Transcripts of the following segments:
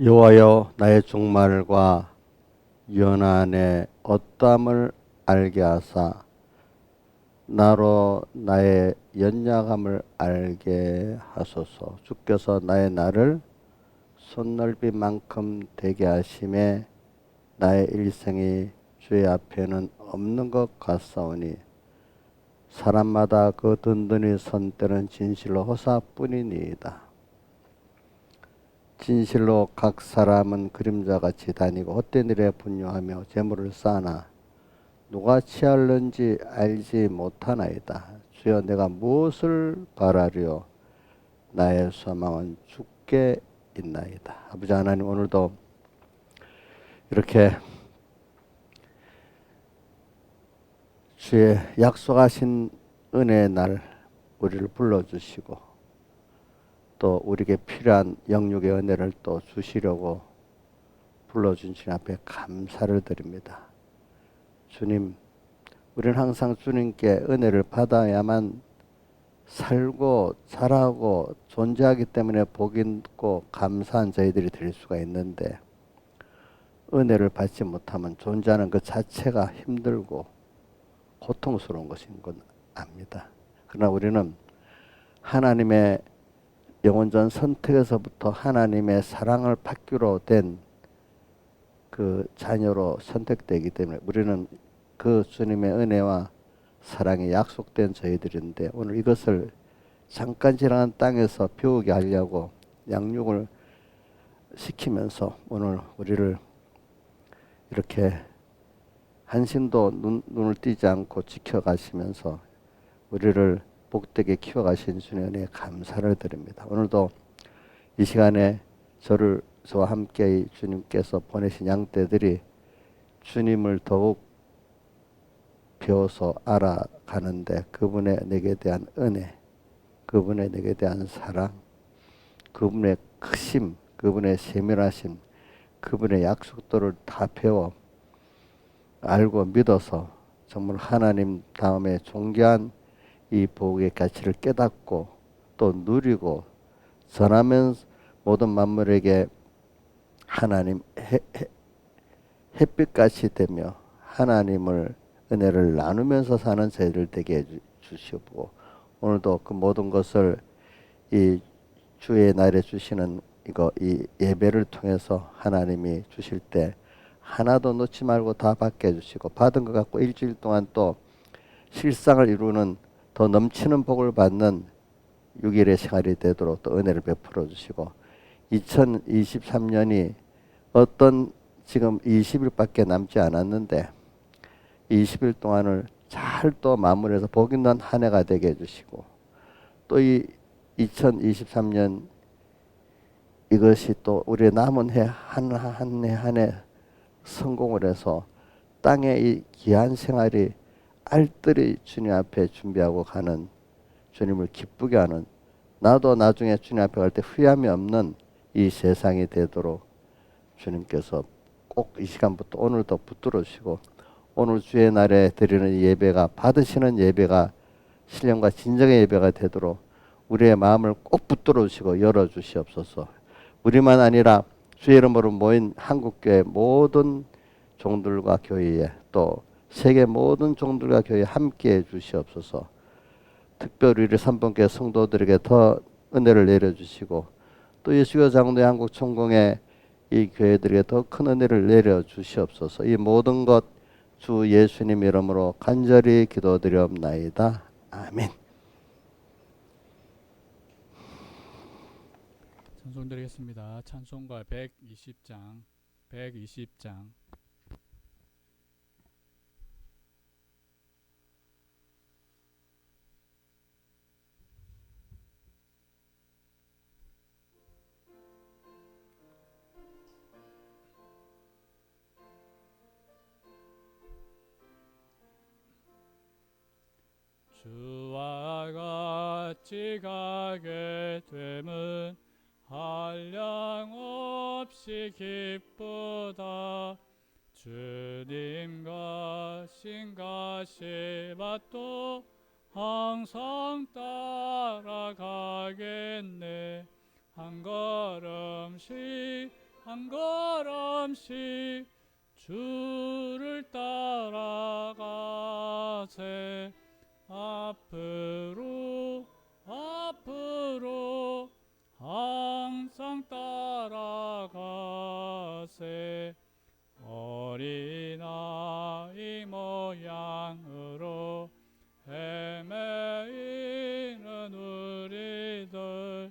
여호와여, 나의 종말과 연한의 어떠함을 알게 하사 나로 나의 연약함을 알게 하소서. 주께서 나의 날을 손넓이만큼 되게 하심에 나의 일생이 주의 앞에는 없는 것 같사오니 사람마다 그 든든히 선 때는 진실로 호사뿐이니이다. 진실로 각 사람은 그림자같이 다니고 헛된 일에 분유하며 재물을 쌓으나 누가 취할는지 알지 못하나이다. 주여, 내가 무엇을 바라리요? 나의 소망은 주께 있나이다. 아버지 하나님, 오늘도 이렇게 주의 약속하신 은혜의 날 우리를 불러주시고 또 우리에게 필요한 영육의 은혜를 또 주시려고 불러준 주님 앞에 감사를 드립니다. 주님, 우리는 항상 주님께 은혜를 받아야만 살고 자라고 존재하기 때문에 복 있고 감사한 저희들이 될 수가 있는데, 은혜를 받지 못하면 존재하는 그 자체가 힘들고 고통스러운 것인 건 압니다. 그러나 우리는 하나님의 영원전 선택에서부터 하나님의 사랑을 받기로 된 그 자녀로 선택되기 때문에 우리는 그 주님의 은혜와 사랑이 약속된 저희들인데, 오늘 이것을 잠깐 지나간 땅에서 배우게 하려고 양육을 시키면서 오늘 우리를 이렇게 한심도 눈을 띄지 않고 지켜가시면서 우리를 복되게 키워가신 주님의 은혜에 감사를 드립니다. 오늘도 이 시간에 저와 함께 주님께서 보내신 양떼들이 주님을 더욱 배워서 알아가는데 그분의 내게 대한 은혜, 그분의 내게 대한 사랑, 그분의 크심, 그분의 세밀하심, 그분의 약속들을 다 배워 알고 믿어서 정말 하나님 다음에 존귀한 이 복의 가치를 깨닫고 또 누리고 전하면서 모든 만물에게 하나님 햇빛같이 되며 하나님을 은혜를 나누면서 사는 저희들 되게 주시고, 오늘도 그 모든 것을 이 주의 날에 주시는 이 예배를 통해서 하나님이 주실 때 하나도 놓지 말고 다 받게 해주시고, 받은 것 갖고 일주일 동안 또 실상을 이루는 더 넘치는 복을 받는 6일의 생활이 되도록 또 은혜를 베풀어 주시고, 2023년이 어떤 지금 20일밖에 남지 않았는데 20일 동안을 잘 또 마무리해서 복 있는 한 해가 되게 해주시고, 또 이 2023년 이것이 또 우리의 남은 해 한 해 한 해 성공을 해서 땅의 이 귀한 생활이 알뜰히 주님 앞에 준비하고 가는, 주님을 기쁘게 하는, 나도 나중에 주님 앞에 갈 때 후회함이 없는 이 세상이 되도록 주님께서 꼭 이 시간부터 오늘도 붙들어 주시고, 오늘 주의 날에 드리는 예배가 받으시는 예배가 신령과 진정의 예배가 되도록 우리의 마음을 꼭 붙들어 주시고 열어 주시옵소서. 우리만 아니라 주의 이름으로 모인 한국교회 모든 종들과 교회에, 또 세계 모든 종들과 교회에 함께해 주시옵소서. 특별히 우리 삼봉교회 성도들에게 더 은혜를 내려주시고, 또 예수교 장로의 한국 총공의 이 교회들에게 더 큰 은혜를 내려 주시옵소서. 이 모든 것 주 예수님 이름으로 간절히 기도드리옵나이다. 아멘. 찬송 드리겠습니다. 찬송가 120장 120장. 주와 같이 가게 됨은 한량없이 기쁘다. 주님과 신가시 밭도 항상 따라가겠네. 한 걸음씩 한 걸음씩 주를 따라가세. 앞으로 앞으로 항상 따라가세. 어린아이 모양으로 헤매이는 우리들,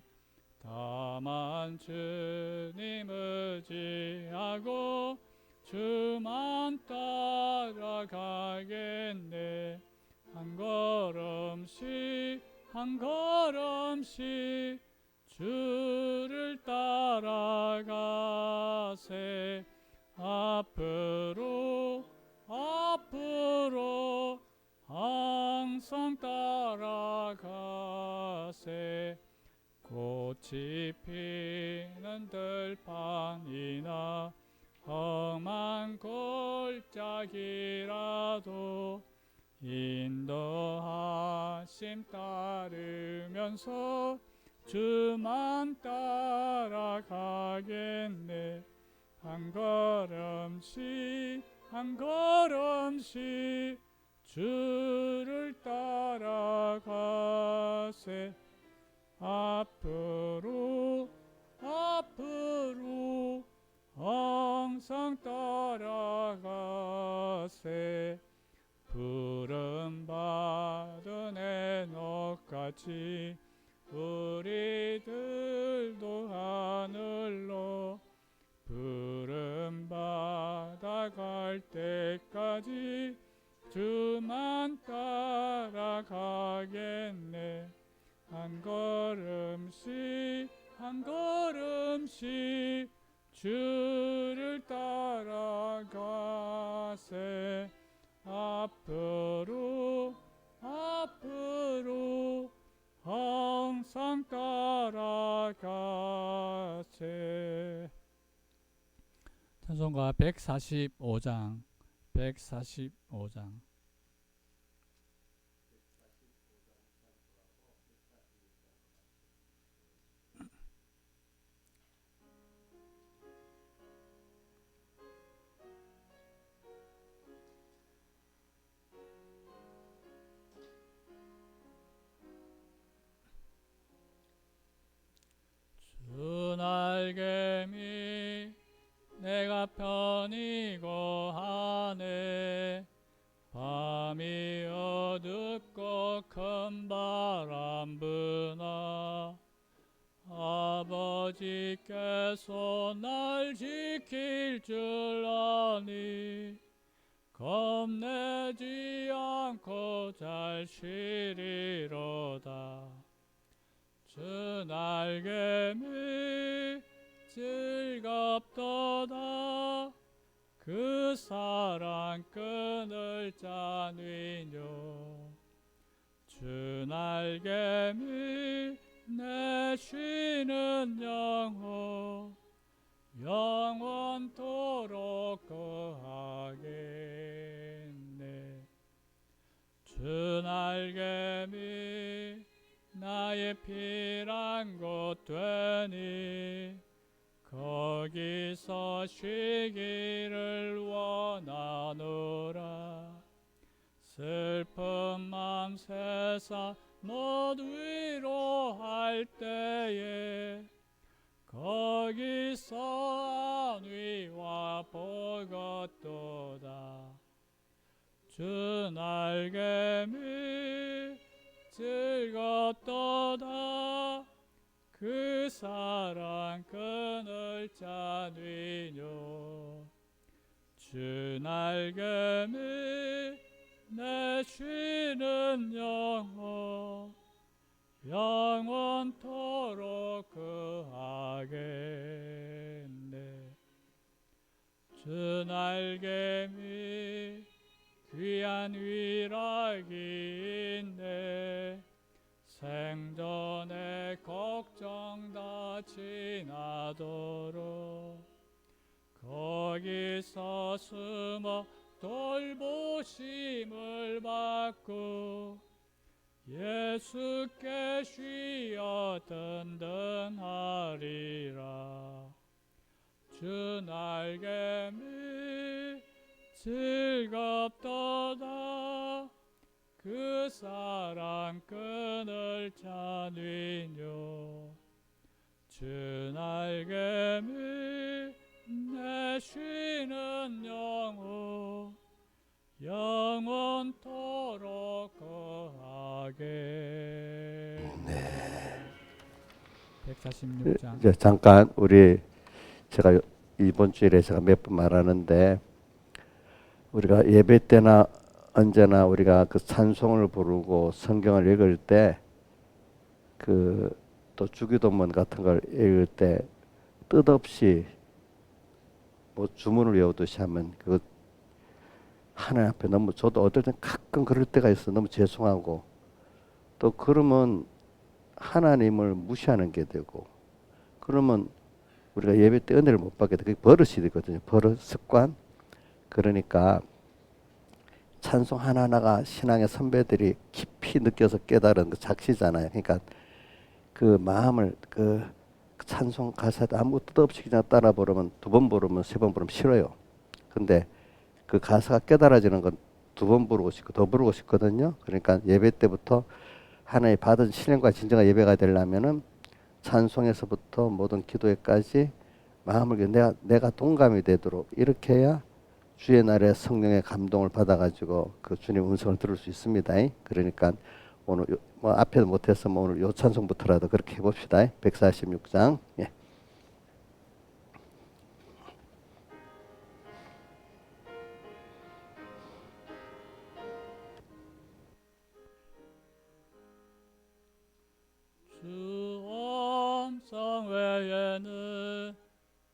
다만 주님 의지하고 주만 따라가겠네. 한 걸음씩 한 걸음씩 주를 따라가세. 앞으로 앞으로 항상 따라가세. 꽃이 피는 들판이나 험한 골짜기라도 인도하심 따르면서 주만 따라가겠네. 한 걸음씩 한 걸음씩 주를 따라가세. 앞으로 앞으로 항상 따라가세. 부름받은 에녹같이 우리들도 하늘로 부름받아 갈 때까지 주만 따라가겠네. 한 걸음씩 한 걸음씩 주를 따라가세. 앞으로 앞으로 항상 따라가세. 찬송가 145장 145장. 주 날개미 내가 편히 거하네. 밤이 어둡고 큰 바람 부나 아버지께서 날 지킬 줄 아니 겁내지 않고 잘 쉬리로다. 주 날개미 즐겁도다. 그 사랑 끈을 짜뉘뇨. 주 날개미 내 쉬는 영혼 영원토록 거하겠네. 주 날개미 나의 피란 곳 되니 거기서 쉬기를 원하노라. 슬픈 맘 세사 못 위로할 때에 거기서 안위와 보겠도다. 주 날개미 즐겁도다. 그 사랑 끈을 짜뉘뇨. 주 날개미 내 쉬는 영혼 영원토록 거하겠네. 주 날개미 귀한 위락이 있네. 생전에 걱정 다 지나도록 거기서 숨어 돌보심을 받고 예수께 쉬어 든든하리라. 주 날개미 즐겁도다. 그 사랑 끈을 찾으뇨. 주 날개미 내 쉬는 영혼 영원토록 거하게. 146장. 이제 잠깐 제가 이번 주일에 제가 몇 번 말하는데 우리가 예배 때나 언제나 우리가 그 찬송을 부르고 성경을 읽을 때 그 또 주기도문 같은 걸 읽을 때 뜻없이 뭐 주문을 외우듯이 하면 그 하나님 앞에 너무 저도 어떨 땐 가끔 그럴 때가 있어. 너무 죄송하고 또 그러면 하나님을 무시하는 게 되고 그러면 우리가 예배 때 은혜를 못 받게 돼. 그게 버릇이 되거든요. 버릇, 습관. 그러니까 찬송 하나하나가 신앙의 선배들이 깊이 느껴서 깨달은 그 작시잖아요. 그러니까 그 마음을 그 찬송 가사도 아무 뜻 없이 그냥 따라 부르면 두 번 부르면 세 번 부르면 싫어요. 근데 그 가사가 깨달아지는 건 두 번 부르고 싶고 더 부르고 싶거든요. 그러니까 예배 때부터 하나의 받은 신령과 진정한 예배가 되려면은 찬송에서부터 모든 기도회까지 마음을 내가 동감이 되도록 이렇게 해야 주의 날에 성령의 감동을 받아가지고 그 주님 음성을 들을 수 있습니다. 그러니까 오늘 뭐 앞에도 못해서 뭐 오늘 요 찬송부터라도 그렇게 해봅시다. 146장. 예. 주 음성 외에는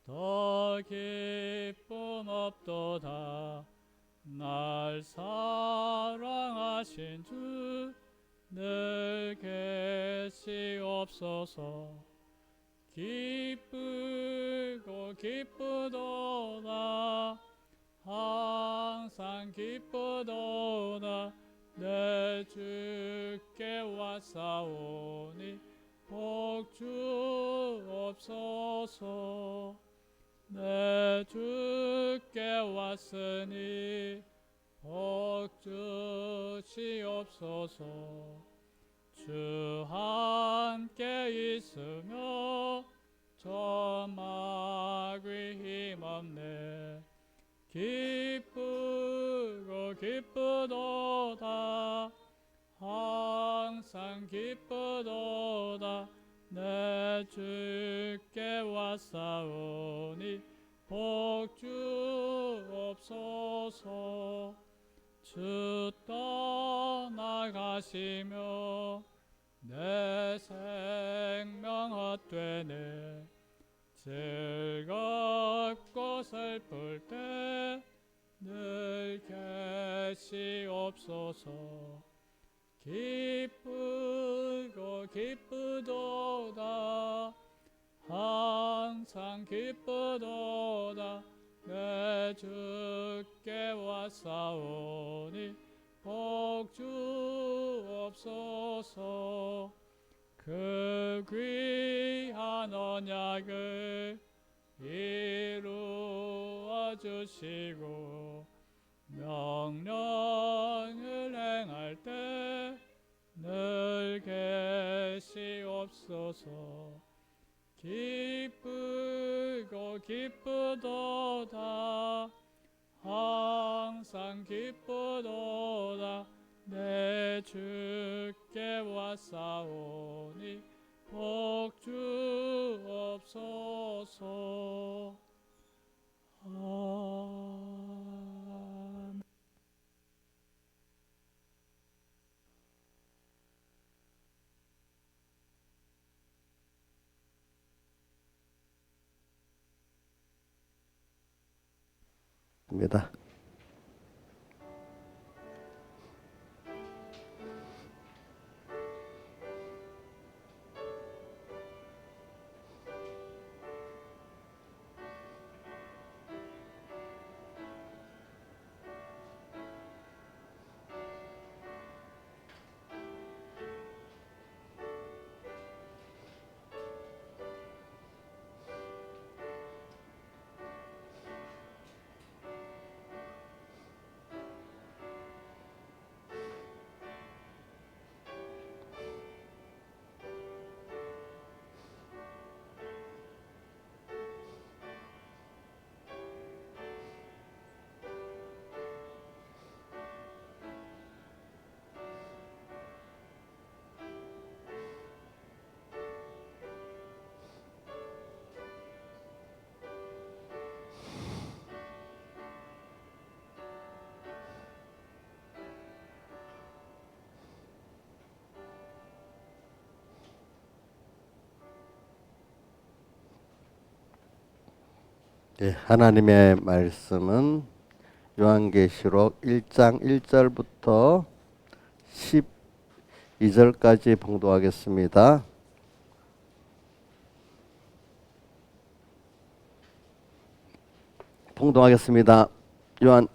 더 기쁨 없도다. 날 사랑하신 주 늘 계시옵소서. 기쁘고 기쁘도다. 항상 기쁘도다. 내 주께 왔사오니 복 주옵소서. 내 주께 왔으니 복 주시옵소서. 주 함께 있으며 저마귀 힘없네. 기쁘고 기쁘도다. 항상 기쁘도다. 내 주께 왔사오니 복 주옵소서. 주 떠나가시며 내 생명 헛되네. 즐겁고 슬플 때 늘 계시옵소서. 기쁘고 기쁘도다. 항상 기쁘도다. 내 주께 왔사오니 복 주옵소서. 그 귀한 언약을 이루어 주시고 명령을 행할 때 늘 계시옵소서. 기쁘고 기쁘도다. 항상 기쁘도다. 내 주께 왔사오니 복 주옵소서. 아멘. 입니다. 예, 하나님의 말씀은 요한계시록 1장 1절부터 12절까지 봉독하겠습니다. 봉독하겠습니다. 요한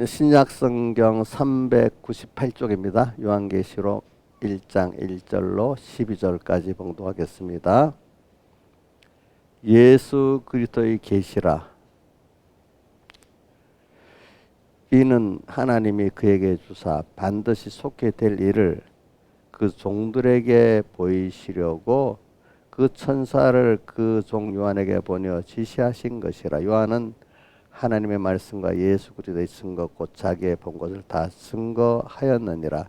신약성경 398쪽입니다. 요한계시록 1장 1절로 12절까지 봉독하겠습니다. 예수 그리스도의 계시라. 이는 하나님이 그에게 주사 반드시 속게 될 일을 그 종들에게 보이시려고 그 천사를 그 종 요한에게 보내어 지시하신 것이라. 요한은 하나님의 말씀과 예수 그리스도의 증거 곧 자기의 본 것을 다 증거하였느니라.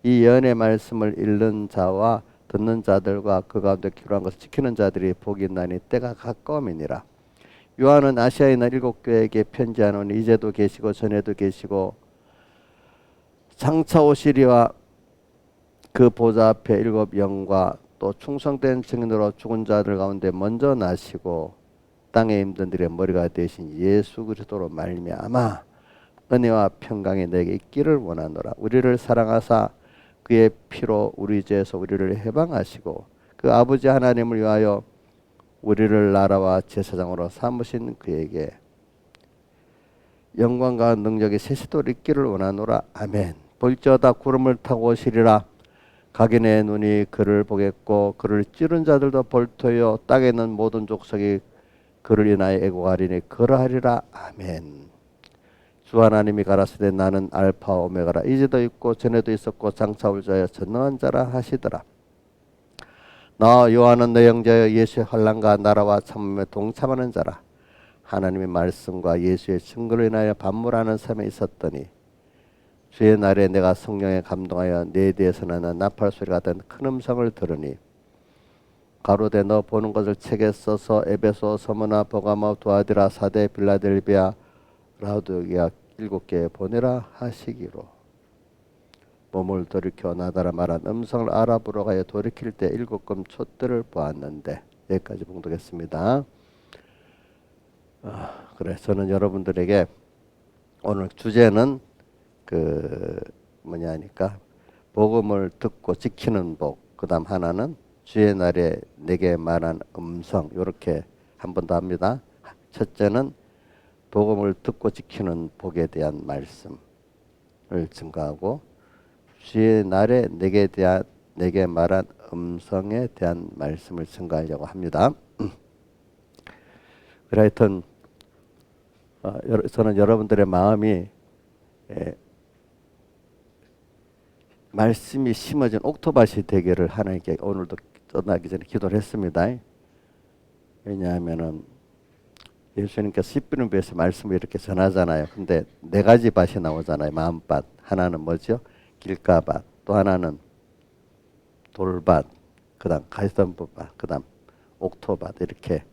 이 예언의 말씀을 읽는 자와 듣는 자들과 그 가운데 기록한 것을 지키는 자들이 복이 있나니 때가 가까움이니라. 요한은 아시아에 있는 7교회에게 편지하노니 이제도 계시고 전에도 계시고 장차 오시리와 그 보좌 앞에 7 영과 또 충성된 증인으로 죽은 자들 가운데 먼저 나시고 땅에 힘든 들의 머리가 되신 예수 그리스도로 말미암아 은혜와 평강이 내게 있기를 원하노라. 우리를 사랑하사 그의 피로 우리 죄에서 우리를 해방하시고 그 아버지 하나님을 위하여 우리를 나라와 제사장으로 삼으신 그에게 영광과 능력이 세시도록 있기를 원하노라. 아멘. 볼지어다 구름을 타고 오시리라. 각인의 눈이 그를 보겠고 그를 찌른 자들도 볼터여 땅에 있는 모든 족속이 그를 인하여 애고하리니 그러하리라. 아멘. 주 하나님이 가라사대 나는 알파와 오메가라. 이제도 있고 전에도 있었고 장차 올 자여 전능한 자라 하시더라. 나 요한은 내 형제여 예수의 환난과 나라와 참음에 동참하는 자라. 하나님의 말씀과 예수의 증거로 인하여 반물하는 삶에 있었더니 주의 날에 내가 성령에 감동하여 내 뒤에서 나는 나팔 소리 같은 큰 음성을 들으니 가로되 너 보는 것을 책에 써서 에베소, 서머나, 버가모, 두아디라, 사대, 빌라델비아, 라우디게아 7개에 보내라 하시기로. 몸을 돌이켜 나더라 말한 음성을 알아보러 가여 돌이킬 때 7금 촛들을 보았는데. 여기까지 봉독했습니다. 그래, 저는 여러분들에게 오늘 주제는 뭐냐니까 복음을 듣고 지키는 복, 그 다음 하나는 주의 날에 내게 말한 음성, 이렇게 한 번 더 합니다. 첫째는 복음을 듣고 지키는 복에 대한 말씀을 증가하고 주의 날에 내게 말한 음성에 대한 말씀을 증가하려고 합니다. 그래, 하여튼 저는 여러분들의 마음이 말씀이 심어진 옥토밭이 되기를 하나님께 오늘도 떠나기 전에 기도를 했습니다. 왜냐하면은 예수님께서 십비는 배에서 말씀을 이렇게 전하잖아요. 근데 4가지 밭이 나오잖아요. 마음밭. 하나는 뭐죠? 길가밭. 또 하나는 돌밭. 그 다음 가시덤불밭. 그 다음 옥토밭. 이렇게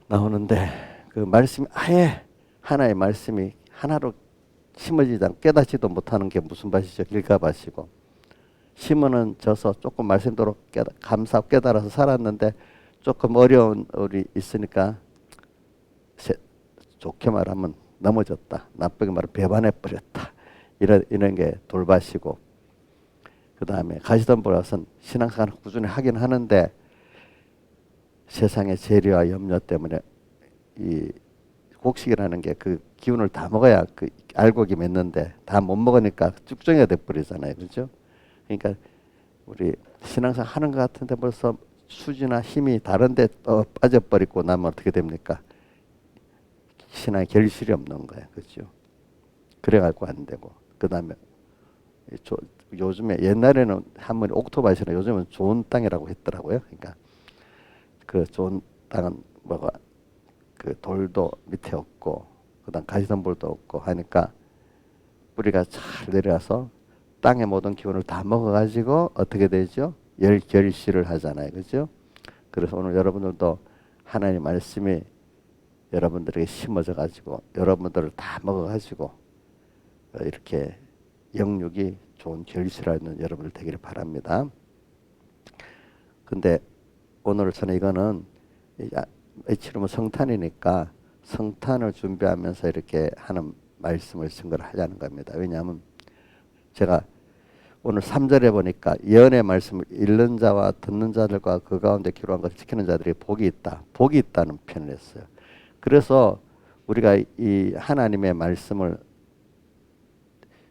나오는데 그 말씀이 아예 하나의 말씀이 하나로 심어지지 않고 깨닫지도 못하는 게 무슨 밭이죠? 길가밭이고. 심어는 져서 조금 말씀대로 감사하고 깨달아서 살았는데 조금 어려운 일이 있으니까 좋게 말하면 넘어졌다. 나쁘게 말하면 배반해 버렸다. 이런 게 돌밭이고, 그 다음에 가시덤불밭은 신앙생활을 꾸준히 하긴 하는데 세상의 재료와 염려 때문에 이 곡식이라는 게 그 기운을 다 먹어야 그 알곡이 맺는데 다 못 먹으니까 쭉정이가 돼버리잖아요. 그렇죠? 그러니까 우리 신앙생활 하는 것 같은데 벌써 수지나 힘이 다른데 빠져버리고 나면 어떻게 됩니까? 신앙에 결실이 없는 거예요. 그렇죠? 그래갖고 안 되고. 그 다음에 요즘에 옛날에는 한번 옥토밭이나 요즘은 좋은 땅이라고 했더라고요. 그러니까 그 좋은 땅은 뭐가 그 돌도 밑에 없고 그다음 가시덤불도 없고 하니까 뿌리가 잘 내려와서 땅의 모든 기운을 다 먹어가지고 어떻게 되죠? 결실을 하잖아요. 그죠? 그래서 오늘 여러분들도 하나님 말씀이 여러분들에게 심어져 가지고 여러분들을 다 먹어가지고 이렇게 영육이 좋은 결실하는 여러분들 되기를 바랍니다. 근데 오늘 저는 이거는 며칠 후 성탄이니까 성탄을 준비하면서 이렇게 하는 말씀을 증거를 하자는 겁니다. 왜냐하면 제가 오늘 3절에 보니까 예언의 말씀을 읽는 자와 듣는 자들과 그 가운데 기록한 것을 지키는 자들이 복이 있다. 복이 있다는 표현을 했어요. 그래서 우리가 이 하나님의 말씀을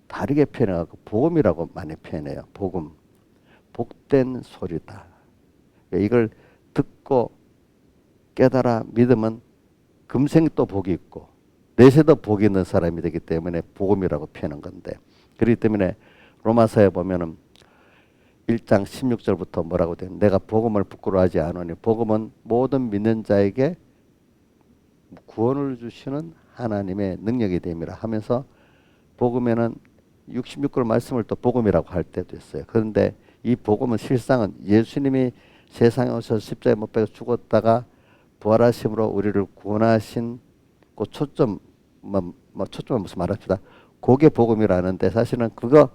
다르게 표현해갖고 복음이라고 많이 표현해요. 복음. 복된 소리다. 이걸 듣고 깨달아 믿으면 금생 또 복이 있고 내세도 복이 있는 사람이 되기 때문에 복음이라고 표현한 건데, 그렇기 때문에 로마서에 보면은 1장 16절부터 뭐라고 돼? 내가 복음을 부끄러워하지 않으니 복음은 모든 믿는 자에게 구원을 주시는 하나님의 능력이 됨이라 하면서, 복음에는 66절 말씀을 또 복음이라고 할 때도 있어요. 그런데 이 복음은 실상은 예수님이 세상에 오셔서 십자가에 못 박혀 죽었다가 부활하심으로 우리를 구원하신 그 초점, 초점은 무슨 말합시다. 그게 복음이라는데, 사실은 그거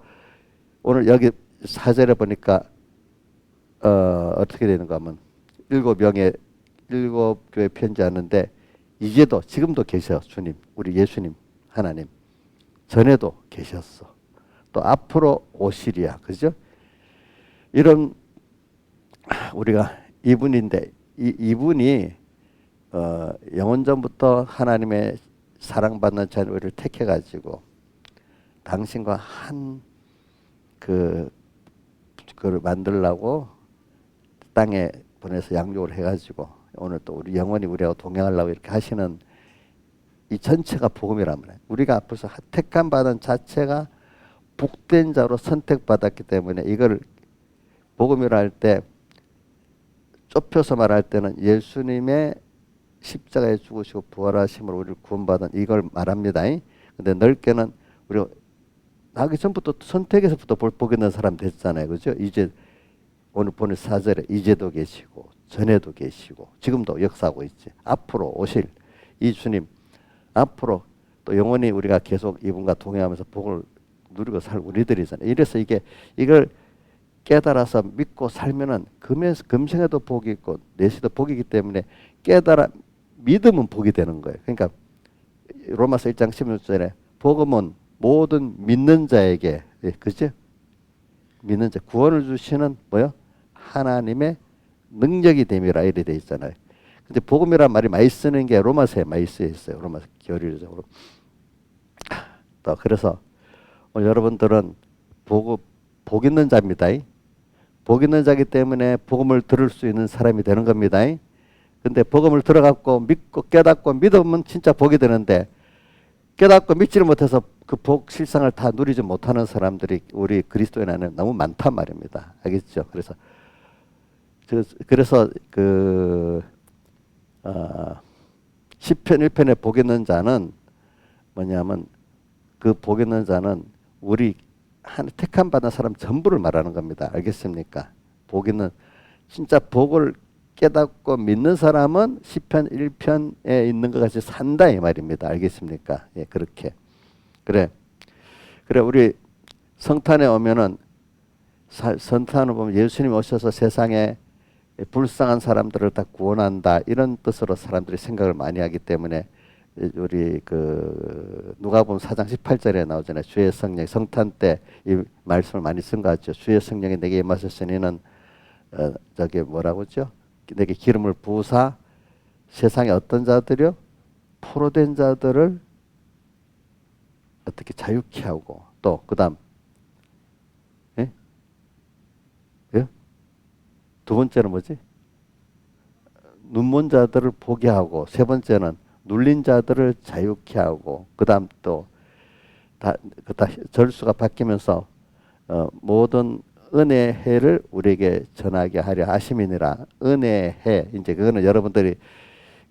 오늘 여기 4절에 보니까 어떻게 되는가 하면 일곱 교회 편지하는데 이제도 지금도 계셔. 주님, 우리 예수님 하나님 전에도 계셨어. 또 앞으로 오시리야. 그죠? 이런 우리가 이분인데 이분이 영원전부터 하나님의 사랑받는 자는 우리를 택해가지고 당신과 한 그걸 만들려고 땅에 보내서 양육을 해가지고 오늘 또 우리 영원히 우리하고 동행하려고 이렇게 하시는 이 전체가 복음이라면, 우리가 앞에서 택함 받은 자체가 복된 자로 선택받았기 때문에 이걸 복음이라 할 때 좁혀서 말할 때는 예수님의 십자가에 죽으시고 부활하심으로 우리를 구원받은 이걸 말합니다. 근데 넓게는 우리가 나기 전부터 선택에서부터 복 있는 사람 됐잖아요. 그죠? 이제 오늘 보는 4절에 이제도 계시고 전에도 계시고 지금도 역사하고 있지. 앞으로 오실 이 주님, 앞으로 또 영원히 우리가 계속 이분과 동행하면서 복을 누리고 살 우리들이잖아요. 이래서 이걸 깨달아서 믿고 살면은 금생에도 복이 있고 내시도 복이기 때문에 깨달아 믿으면 복이 되는 거예요. 그러니까 로마서 1장 16절에 복음은 모든 믿는 자에게, 그죠? 믿는 자 구원을 주시는 뭐요? 하나님의 능력이 됨이라 이래 돼 있잖아요. 근데 복음이란 말이 많이 쓰는 게 로마서에 많이 쓰여 있어요. 로마서 교리적으로. 또 그래서 오늘 여러분들은 복 있는 자입니다. 복 있는 자이기 때문에 복음을 들을 수 있는 사람이 되는 겁니다. 근데 복음을 들어갖고 믿고 깨닫고 믿으면 진짜 복이 되는데, 깨닫고 믿지를 못해서 그 복 실상을 다 누리지 못하는 사람들이 우리 그리스도인 안에 너무 많단 말입니다. 알겠죠? 그래서 시편 1편에 복 있는 자는 뭐냐면, 그 복 있는 자는 우리 택함 받은 사람 전부를 말하는 겁니다. 알겠습니까? 복 있는, 진짜 복을 깨닫고 믿는 사람은 시편 1편에 있는 것 같이 산다 이 말입니다. 알겠습니까? 예, 그렇게. 그래 우리 성탄에 오면은 성탄을 보면 예수님이 오셔서 세상에 불쌍한 사람들을 다 구원한다 이런 뜻으로 사람들이 생각을 많이 하기 때문에 우리 누가복음 4장 18절에 나오잖아요. 주의 성령, 성탄 때 이 말씀을 많이 쓴 것 같죠. 주의 성령이 내게 임하셨으니 이는 저기 뭐라고 하죠? 내게 기름을 부으사 세상에 어떤 자들이요? 포로된 자들을 어떻게 자유케 하고, 또 그다음 예? 예? 두 번째는 뭐지? 눈먼 자들을 보게 하고, 세 번째는 눌린 자들을 자유케 하고, 그다음 또 절수가 바뀌면서 모든 은혜의 해를 우리에게 전하게 하려 하심이니라. 은혜의 해, 이제 그거는 여러분들이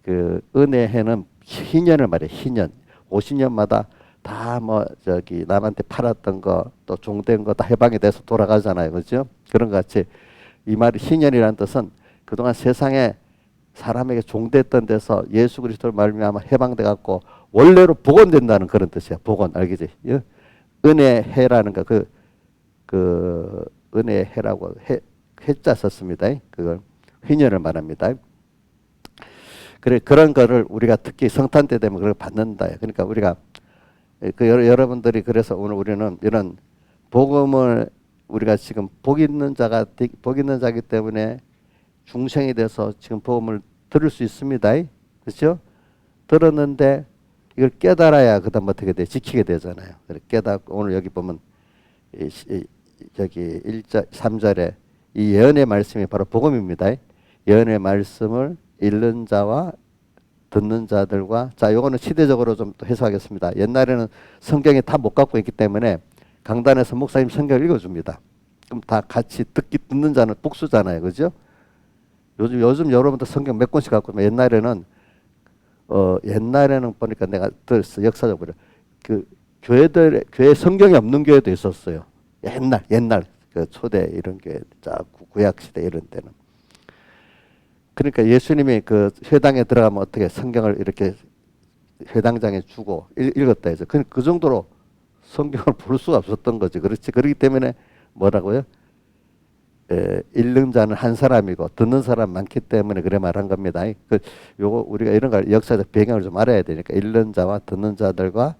그 은혜의 해는 희년을 말해요. 희년. 50년마다 다 남한테 팔았던 거 또 종된 거 다 해방이 돼서 돌아가잖아요. 그죠? 그런 것 같이 이 말이 희년이라는 뜻은 그동안 세상에 사람에게 종됐던 데서 예수 그리스도를 말미암아 해방돼 갖고 원래로 복원된다는 그런 뜻이야. 복원, 알겠지? 예? 은혜의 해라는 거, 그 은혜의 해라고 해자 썼습니다. 그걸 희년을 말합니다. 그래 그런 거를 우리가 특히 성탄 때 되면 그걸 받는다. 그러니까 우리가 여러분들이 그래서 오늘 우리는 이런 복음을 우리가 지금 복 있는 자기 때문에 중생이 돼서 지금 복음을 들을 수 있습니다. 그렇죠? 들었는데 이걸 깨달아야 그다음 어떻게 돼? 지키게 되잖아요. 그래 깨닫고 오늘 여기 보면 저기 3절에 이 예언의 말씀이 바로 복음입니다. 예언의 말씀을 읽는 자와 듣는 자들과 자 요거는 시대적으로 좀 또 해석하겠습니다. 옛날에는 성경이 다 못 갖고 있기 때문에 강단에서 목사님 성경을 읽어줍니다. 그럼 다 같이 듣는 자는 복수잖아요. 그죠? 요즘 여러분들 성경 몇 권씩 갖고 있면 옛날에는 보니까 내가 들었어. 역사적으로 그 교회 성경이 없는 교회도 있었어요. 옛날 그 초대 이런 교회 구약 시대 이런 때는. 그러니까 예수님이 그 회당에 들어가면 어떻게 성경을 이렇게 회당장에 주고 읽었다 해서 그 정도로 성경을 볼 수가 없었던 거지. 그렇지. 그렇기 때문에 뭐라고요? 읽는 자는 한 사람이고 듣는 사람 많기 때문에 그래 말한 겁니다. 요거 우리가 이런 걸 역사적 배경을 좀 알아야 되니까 읽는 자와 듣는 자들과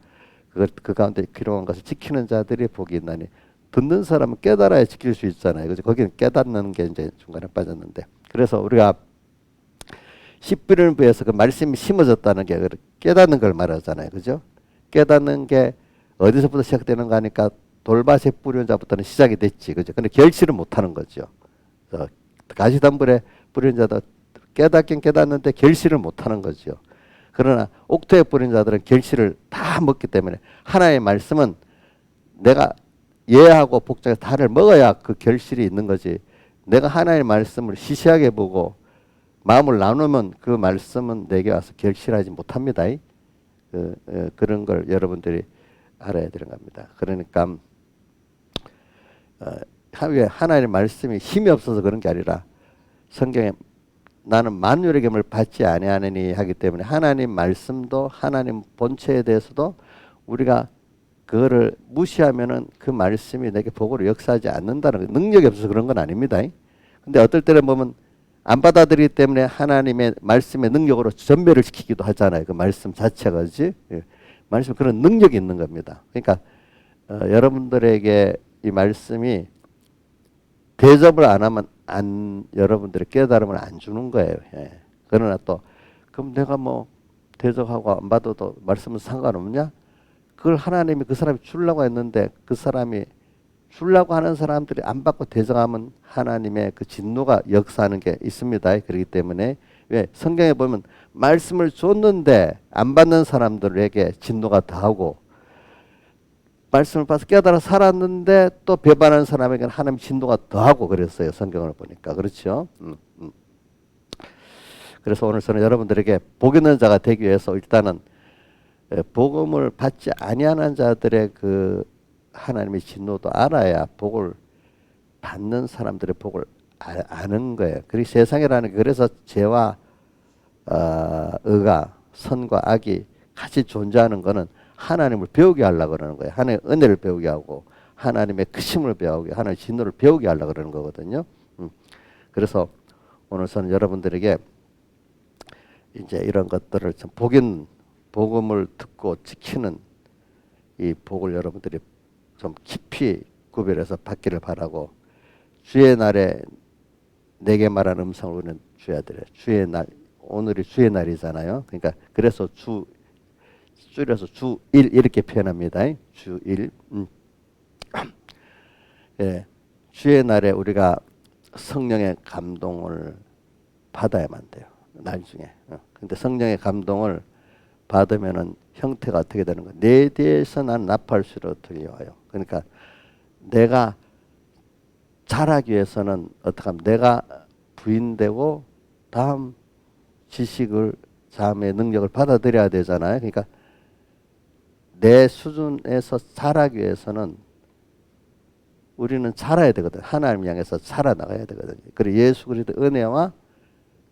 그 가운데 필요한 것을 지키는 자들이 복이 있나니 듣는 사람은 깨달아야 지킬 수 있잖아요. 그죠? 거기는 깨닫는 게 이제 중간에 빠졌는데 그래서 우리가 씨 뿌리는 부에서 그 말씀이 심어졌다는 게 깨닫는 걸 말하잖아요. 그죠? 깨닫는 게 어디서부터 시작되는가 하니까 돌밭에 뿌리는 자부터는 시작이 됐지. 그죠? 근데 결실은 못 하는 거죠. 가시덤불에 뿌리는 자도 깨닫긴 깨닫는데 결실을 못 하는 거죠. 그러나 옥토에 뿌린 자들은 결실을 다 먹기 때문에 하나님의 말씀은 내가 예하고 복종해서 다를 먹어야 그 결실이 있는 거지. 내가 하나님의 말씀을 시시하게 보고 마음을 나누면 그 말씀은 내게 와서 결실하지 못합니다. 그런 걸 여러분들이 알아야 되는 겁니다. 그러니까 하나님의 말씀이 힘이 없어서 그런 게 아니라 성경에 나는 만유의 계명을 받지 아니하느니 하기 때문에 하나님 말씀도 하나님 본체에 대해서도 우리가 그거를 무시하면은 그 말씀이 내게 복으로 역사하지 않는다는 능력이 없어서 그런 건 아닙니다. 근데 어떨 때는 보면 안 받아들이기 때문에 하나님의 말씀의 능력으로 전멸을 시키기도 하잖아요. 그 말씀 자체가 그렇지? 말씀 그런 능력이 있는 겁니다. 그러니까 여러분들에게 이 말씀이 대접을 안 하면 여러분들의 깨달음을 안 주는 거예요. 그러나 또 그럼 내가 뭐 대접하고 안 받아도 말씀은 상관없냐? 그걸 하나님이 그 사람이 주려고 했는데 그 사람이 주려고 하는 사람들이 안 받고 대적하면 하나님의 그 진노가 역사하는 게 있습니다. 그렇기 때문에 왜 성경에 보면 말씀을 줬는데 안 받는 사람들에게 진노가 더하고 말씀을 봐서 깨달아 살았는데 또 배반하는 사람에게는 하나님 진노가 더하고 그랬어요. 성경을 보니까. 그렇죠? 그래서 오늘 저는 여러분들에게 복 있는 자가 되기 위해서 일단은 복음을 받지 아니하는 자들의 그 하나님의 진노도 알아야 복을 받는 사람들의 복을 아는 거예요. 그리고 세상이라는 게 그래서 죄와 의가 선과 악이 같이 존재하는 거는 하나님을 배우게 하려고 그러는 거예요. 하나님의 은혜를 배우게 하고 하나님의 크심을 배우게 하나님의 진노를 배우게 하려고 그러는 거거든요. 그래서 오늘 저는 여러분들에게 이제 이런 것들을 좀 복음을 듣고 지키는 이 복을 여러분들이 좀 깊이 구별해서 받기를 바라고 주의 날에 내게 말한 음성을 우리는 줘야 돼요. 주의 날 오늘이 주의 날이잖아요. 그러니까 그래서 줄여서 주일 이렇게 표현합니다. 주일. 예, 주의 날에 우리가 성령의 감동을 받아야만 돼요. 날 중에. 근데 성령의 감동을 받으면은 형태가 어떻게 되는 거야? 내 뒤에서 난 나팔수로 들려와요. 그러니까 내가 자라기 위해서는 어떻게 하면 내가 부인되고 다음 지식을 자음의 능력을 받아들여야 되잖아요. 그러니까 내 수준에서 자라기 위해서는 우리는 자라야 되거든. 하나님 향해서 자라나가야 되거든요. 그리고 예수 그리스도 은혜와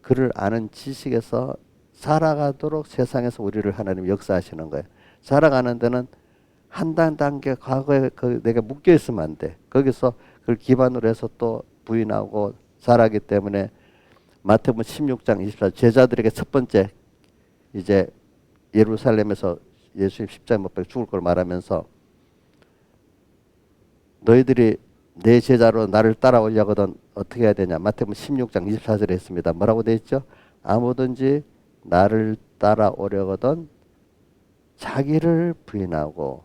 그를 아는 지식에서 자라가도록 세상에서 우리를 하나님 역사하시는 거예요. 자라가는 데는 한 단계 과거에 내가 묶여 있으면 안 돼. 거기서 그걸 기반으로 해서 또 부인하고 자라기 때문에 마태복음 16장 24절 제자들에게 첫 번째 이제 예루살렘에서 예수님 십자가 못 박혀 죽을 걸 말하면서 너희들이 내 제자로 나를 따라오려거든 어떻게 해야 되냐. 마태복음 16장 24절에 했습니다. 뭐라고 돼 있죠? 아무든지 나를 따라오려거든 자기를 부인하고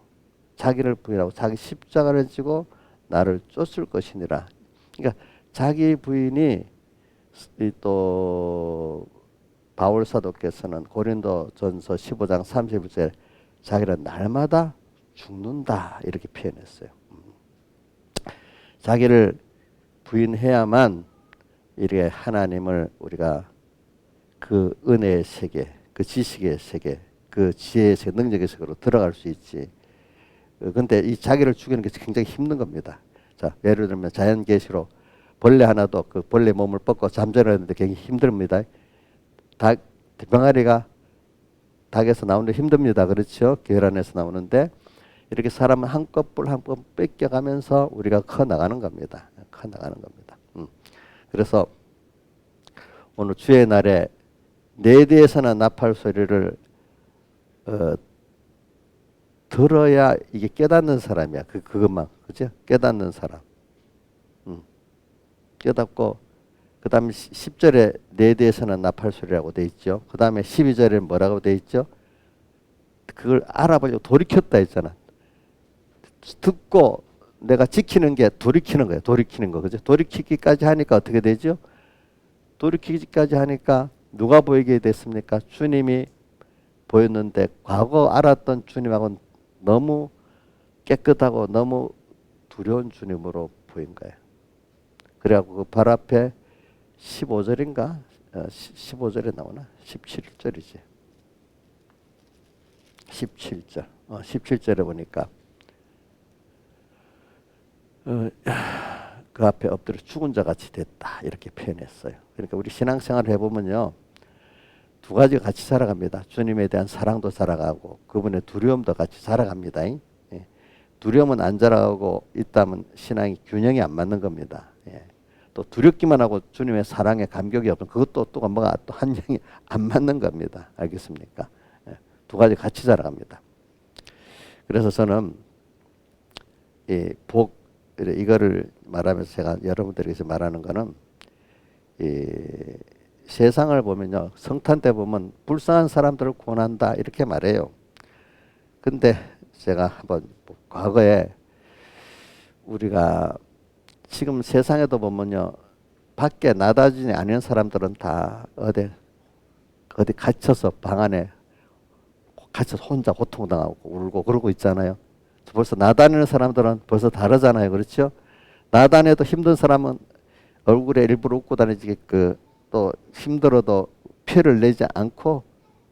자기 십자가를 지고 나를 쫓을 것이니라. 그러니까 자기 부인이 또 바울 사도께서는 고린도전서 15장 31절에 자기는 날마다 죽는다 이렇게 표현했어요. 자기를 부인해야만 이렇게 하나님을 우리가 그 은혜의 세계, 그 지식의 세계, 그 지혜의 세계, 능력의 세계로 들어갈 수 있지. 근데 이 자기를 죽이는 게 굉장히 힘든 겁니다. 자, 예를 들면 자연계시로 벌레 하나도 그 벌레 몸을 뻗고 잠자려는데 굉장히 힘듭니다. 병아리가 닭에서 나오는데 힘듭니다. 그렇죠? 계란에서 나오는데 이렇게 사람은 한꺼풀 한꺼풀 뺏겨가면서 우리가 커 나가는 겁니다. 커 나가는 겁니다. 그래서 오늘 주의 날에 내 뒤에서는 나팔 소리를 들어야 이게 깨닫는 사람이야. 그것만 그죠? 깨닫는 사람. 깨닫고 그 다음에 10절에 내 뒤에서는 나팔 소리라고 돼 있죠. 그 다음에 12절에 뭐라고 돼 있죠? 그걸 알아보려고 돌이켰다 했잖아. 듣고 내가 지키는 게 돌이키는 거예요. 돌이키는 거. 그죠? 돌이키기까지 하니까 어떻게 되죠? 돌이키기까지 하니까 누가 보이게 됐습니까? 주님이 보였는데 과거 알았던 주님하고는 너무 깨끗하고 너무 두려운 주님으로 보인 거예요. 그래갖고 그 발 앞에 15절인가? 15절에 나오나? 17절이지. 17절. 17절에 보니까 그 앞에 엎드려 죽은 자 같이 됐다 이렇게 표현했어요. 그러니까 우리 신앙생활을 해보면요 두 가지가 같이 살아갑니다. 주님에 대한 사랑도 살아가고 그분의 두려움도 같이 살아갑니다. 예. 두려움은 안 자라고 있다면 신앙이 균형이 안 맞는 겁니다. 예. 또 두렵기만 하고 주님의 사랑에 감격이 없으면 그것도 또 뭐가 또 한정이 안 맞는 겁니다. 알겠습니까? 예. 두 가지 같이 살아갑니다. 그래서 저는 이 이거를 말하면서 제가 여러분들에게 말하는 거는 세상을 보면요 성탄 때 보면 불쌍한 사람들을 구원한다 이렇게 말해요. 근데 제가 한번 과거에 우리가 지금 세상에도 보면요 밖에 나다지지 않은 사람들은 다 어디 갇혀서 방 안에 갇혀서 혼자 고통당하고 울고 그러고 있잖아요. 벌써 나다니는 사람들은 벌써 다르잖아요. 그렇죠? 나다녀도 힘든 사람은 얼굴에 일부러 웃고 다니지 또 힘들어도 표를 내지 않고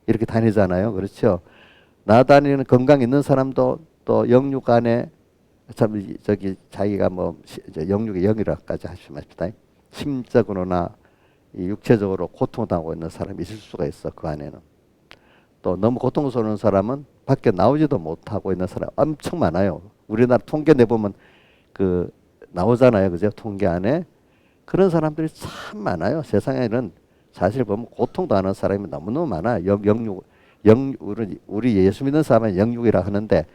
이렇게 다니잖아요. 그렇죠? 나다니는 건강 있는 사람도 또 영육 안에 자기가 영육의 영이라까지 하지 마십시다. 심적으로나 육체적으로 고통당하고 있는 사람이 있을 수가 있어. 그 안에는. 또 너무 고통스러운 사람은 밖에 나오지도 못하고 있는 사람 엄청 많아요. 우리나라 통계 내보면 나오잖아요. 그죠? 통계 안에. 그런 사람들이 참 많아요. 세상에는 사실 보면 고통당하는 사람이 너무너무 많아요. 우리 예수 믿는 사람은 영육이라 하는데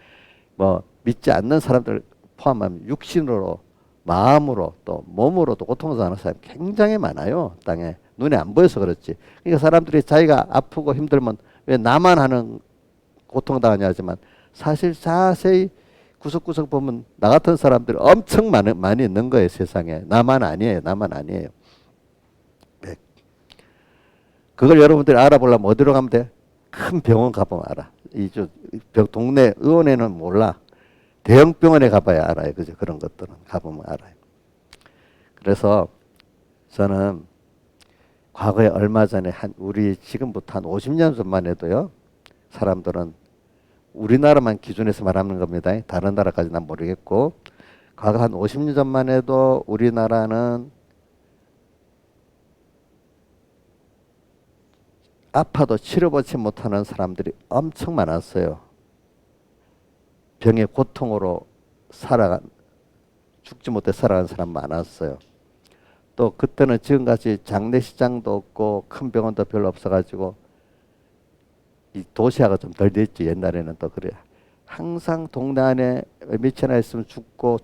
믿지 않는 사람들 포함하면 육신으로 마음으로 또 몸으로도 고통당하는 사람이 굉장히 많아요. 땅에. 눈에 안 보여서 그렇지. 그러니까 사람들이 자기가 아프고 힘들면 왜 나만 하는 고통당하냐 하지만 사실 자세히 구석구석 보면 나 같은 사람들이 엄청 많이 있는 거예요. 세상에. 나만 아니에요. 네. 그걸 여러분들이 알아보려면 어디로 가면 돼? 큰 병원 가보면 알아. 동네 의원에는 몰라. 대형 병원에 가봐야 알아요. 그죠? 그런 것들은 가보면 알아요. 그래서 저는 과거에 얼마 전에 우리 지금부터 한 50년 전만 해도요. 사람들은 우리나라만 기준해서 말하는 겁니다. 다른 나라까지 난 모르겠고 과거 한 50년 전만 해도 우리나라는 아파도 치료받지 못하는 사람들이 엄청 많았어요. 병의 고통으로 죽지 못해 살아간 사람 많았어요. 또 그때는 지금같이 장례식장도 없고 큰 병원도 별로 없어가지고 이 도시화가 좀 덜 됐지. 옛날에는 또 그래. 항상 동네 안에 며칠 있으면 죽고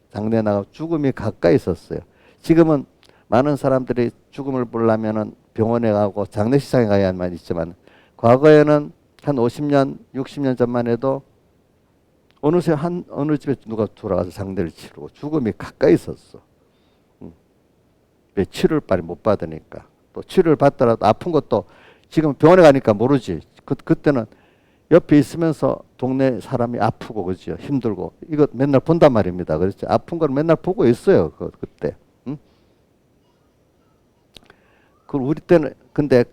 장례 나가고 죽음이 가까이 있었어요. 지금은 많은 사람들이 죽음을 보려면은 병원에 가고 장례식장에 가야만 있지만 과거에는 한 50년, 60년 전만 해도 어느새 어느 집에 누가 돌아가서 장례를 치르고 죽음이 가까이 있었어. 왜 치료를 빨리 못 받으니까. 또 치료를 받더라도 아픈 것도 지금 병원에 가니까 모르지. 그때는 옆에 있으면서 동네 사람이 아프고 그죠, 힘들고 이거 맨날 본단 말입니다. 그렇죠. 아픈 걸 맨날 보고 있어요. 그때. 응? 그 우리 때는 근데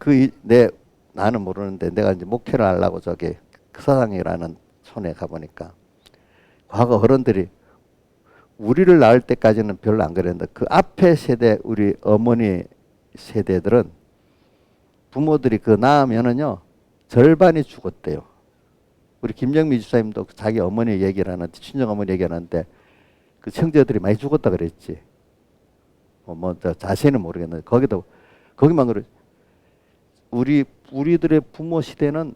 나는 모르는데 내가 이제 목회를 하려고 저기 사상이라는 촌에 가보니까 과거 어른들이 우리를 낳을 때까지는 별로 안 그랬는데 그 앞에 세대 우리 어머니 세대들은 부모들이 그 낳으면은요 절반이 죽었대요. 우리 김정미 집사님도 자기 어머니 얘기를 하는데 친정 어머니 얘기를 하는데 그 형제들이 많이 죽었다 그랬지. 자세히는 모르겠는데 거기만 그래. 우리들의 부모 시대는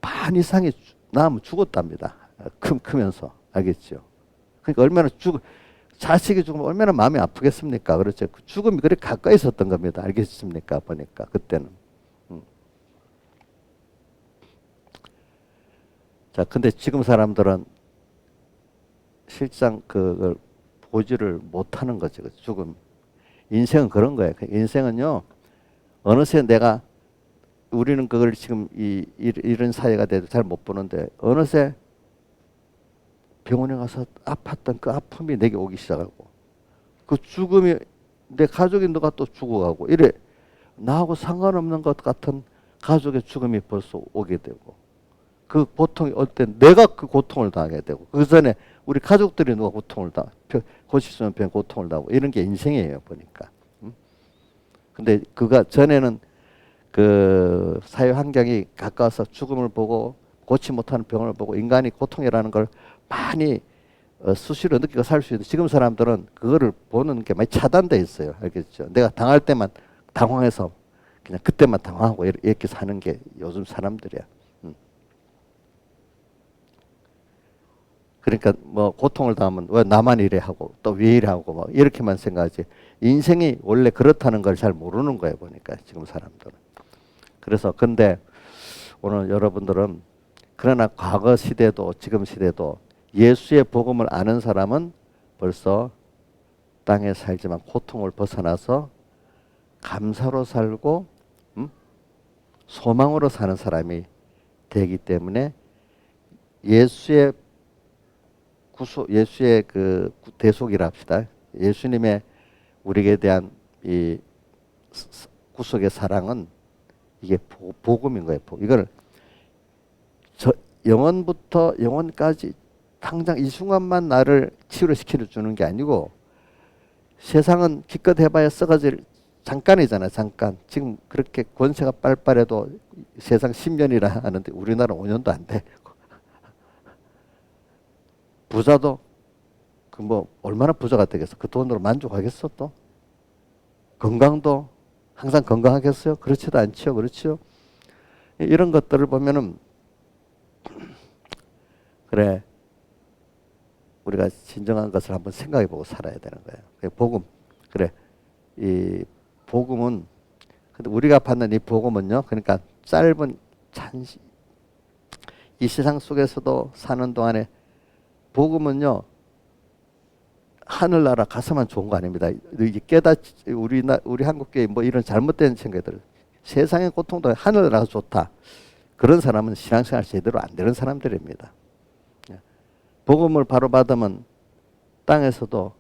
반 이상이 낳으면 죽었답니다. 크면서 알겠죠. 그러니까 얼마나 자식이 죽으면 얼마나 마음이 아프겠습니까? 그렇죠. 그 죽음이 그렇게 가까이 있었던 겁니다. 알겠습니까? 보니까 그때는. 자, 근데 지금 사람들은 실상 그걸 보지를 못하는 거죠. 죽음. 인생은 그런 거예요. 인생은요, 어느새 우리는 그걸 지금 이런 사회가 돼도 잘 못 보는데, 어느새 병원에 가서 아팠던 그 아픔이 내게 오기 시작하고, 그 죽음이 내 가족이 누가 또 죽어가고, 이래 나하고 상관없는 것 같은 가족의 죽음이 벌써 오게 되고, 그 고통이 올 때 내가 그 고통을 당하게 되고 그 전에 우리 가족들이 누가 고통을 고집스러운 병 고통을 당하고 이런 게 인생이에요 보니까. 근데 그가 전에는 그 사회 환경이 가까워서 죽음을 보고 고치 못하는 병을 보고 인간이 고통이라는 걸 많이 수시로 느끼고 살 수 있는데 지금 사람들은 그거를 보는 게 많이 차단돼 있어요. 알겠죠? 내가 당할 때만 당황해서 그냥 그때만 당황하고 이렇게 사는 게 요즘 사람들이야. 그러니까 뭐 고통을 당하면 왜 나만 이래 하고 또 왜 이래 하고 뭐 이렇게만 생각하지 인생이 원래 그렇다는 걸 잘 모르는 거예요 보니까 지금 사람들은. 그래서 근데 오늘 여러분들은 그러나 과거 시대도 지금 시대도 예수의 복음을 아는 사람은 벌써 땅에 살지만 고통을 벗어나서 감사로 살고 소망으로 사는 사람이 되기 때문에 예수의 그 대속이라 합시다. 예수님의 우리에게 대한 이 구속의 사랑은 이게 복음인 거예요. 이걸 영원부터 영원까지 당장 이 순간만 나를 치유시켜 주는 게 아니고 세상은 기껏 해봐야 썩어질 잠깐이잖아요. 잠깐. 지금 그렇게 권세가 빨빨해도 세상 10년이라 하는데 우리나라는 5년도 안 돼. 부자도 그 뭐 얼마나 부자가 되겠어? 그 돈으로 만족하겠어 또? 건강도 항상 건강하겠어요? 그렇지도 않죠, 그렇죠? 이런 것들을 보면은 그래 우리가 진정한 것을 한번 생각해보고 살아야 되는 거예요. 복음 그래 이 복음은 근데 우리가 받는 이 복음은요, 그러니까 짧은 이 세상 속에서도 사는 동안에 복음은요 하늘나라 가서만 좋은 거 아닙니다. 우리 한국교회 뭐 이런 잘못된 생각들 세상의 고통도 하늘나라가 좋다. 그런 사람은 신앙생활 제대로 안 되는 사람들입니다. 복음을 바로 받으면 땅에서도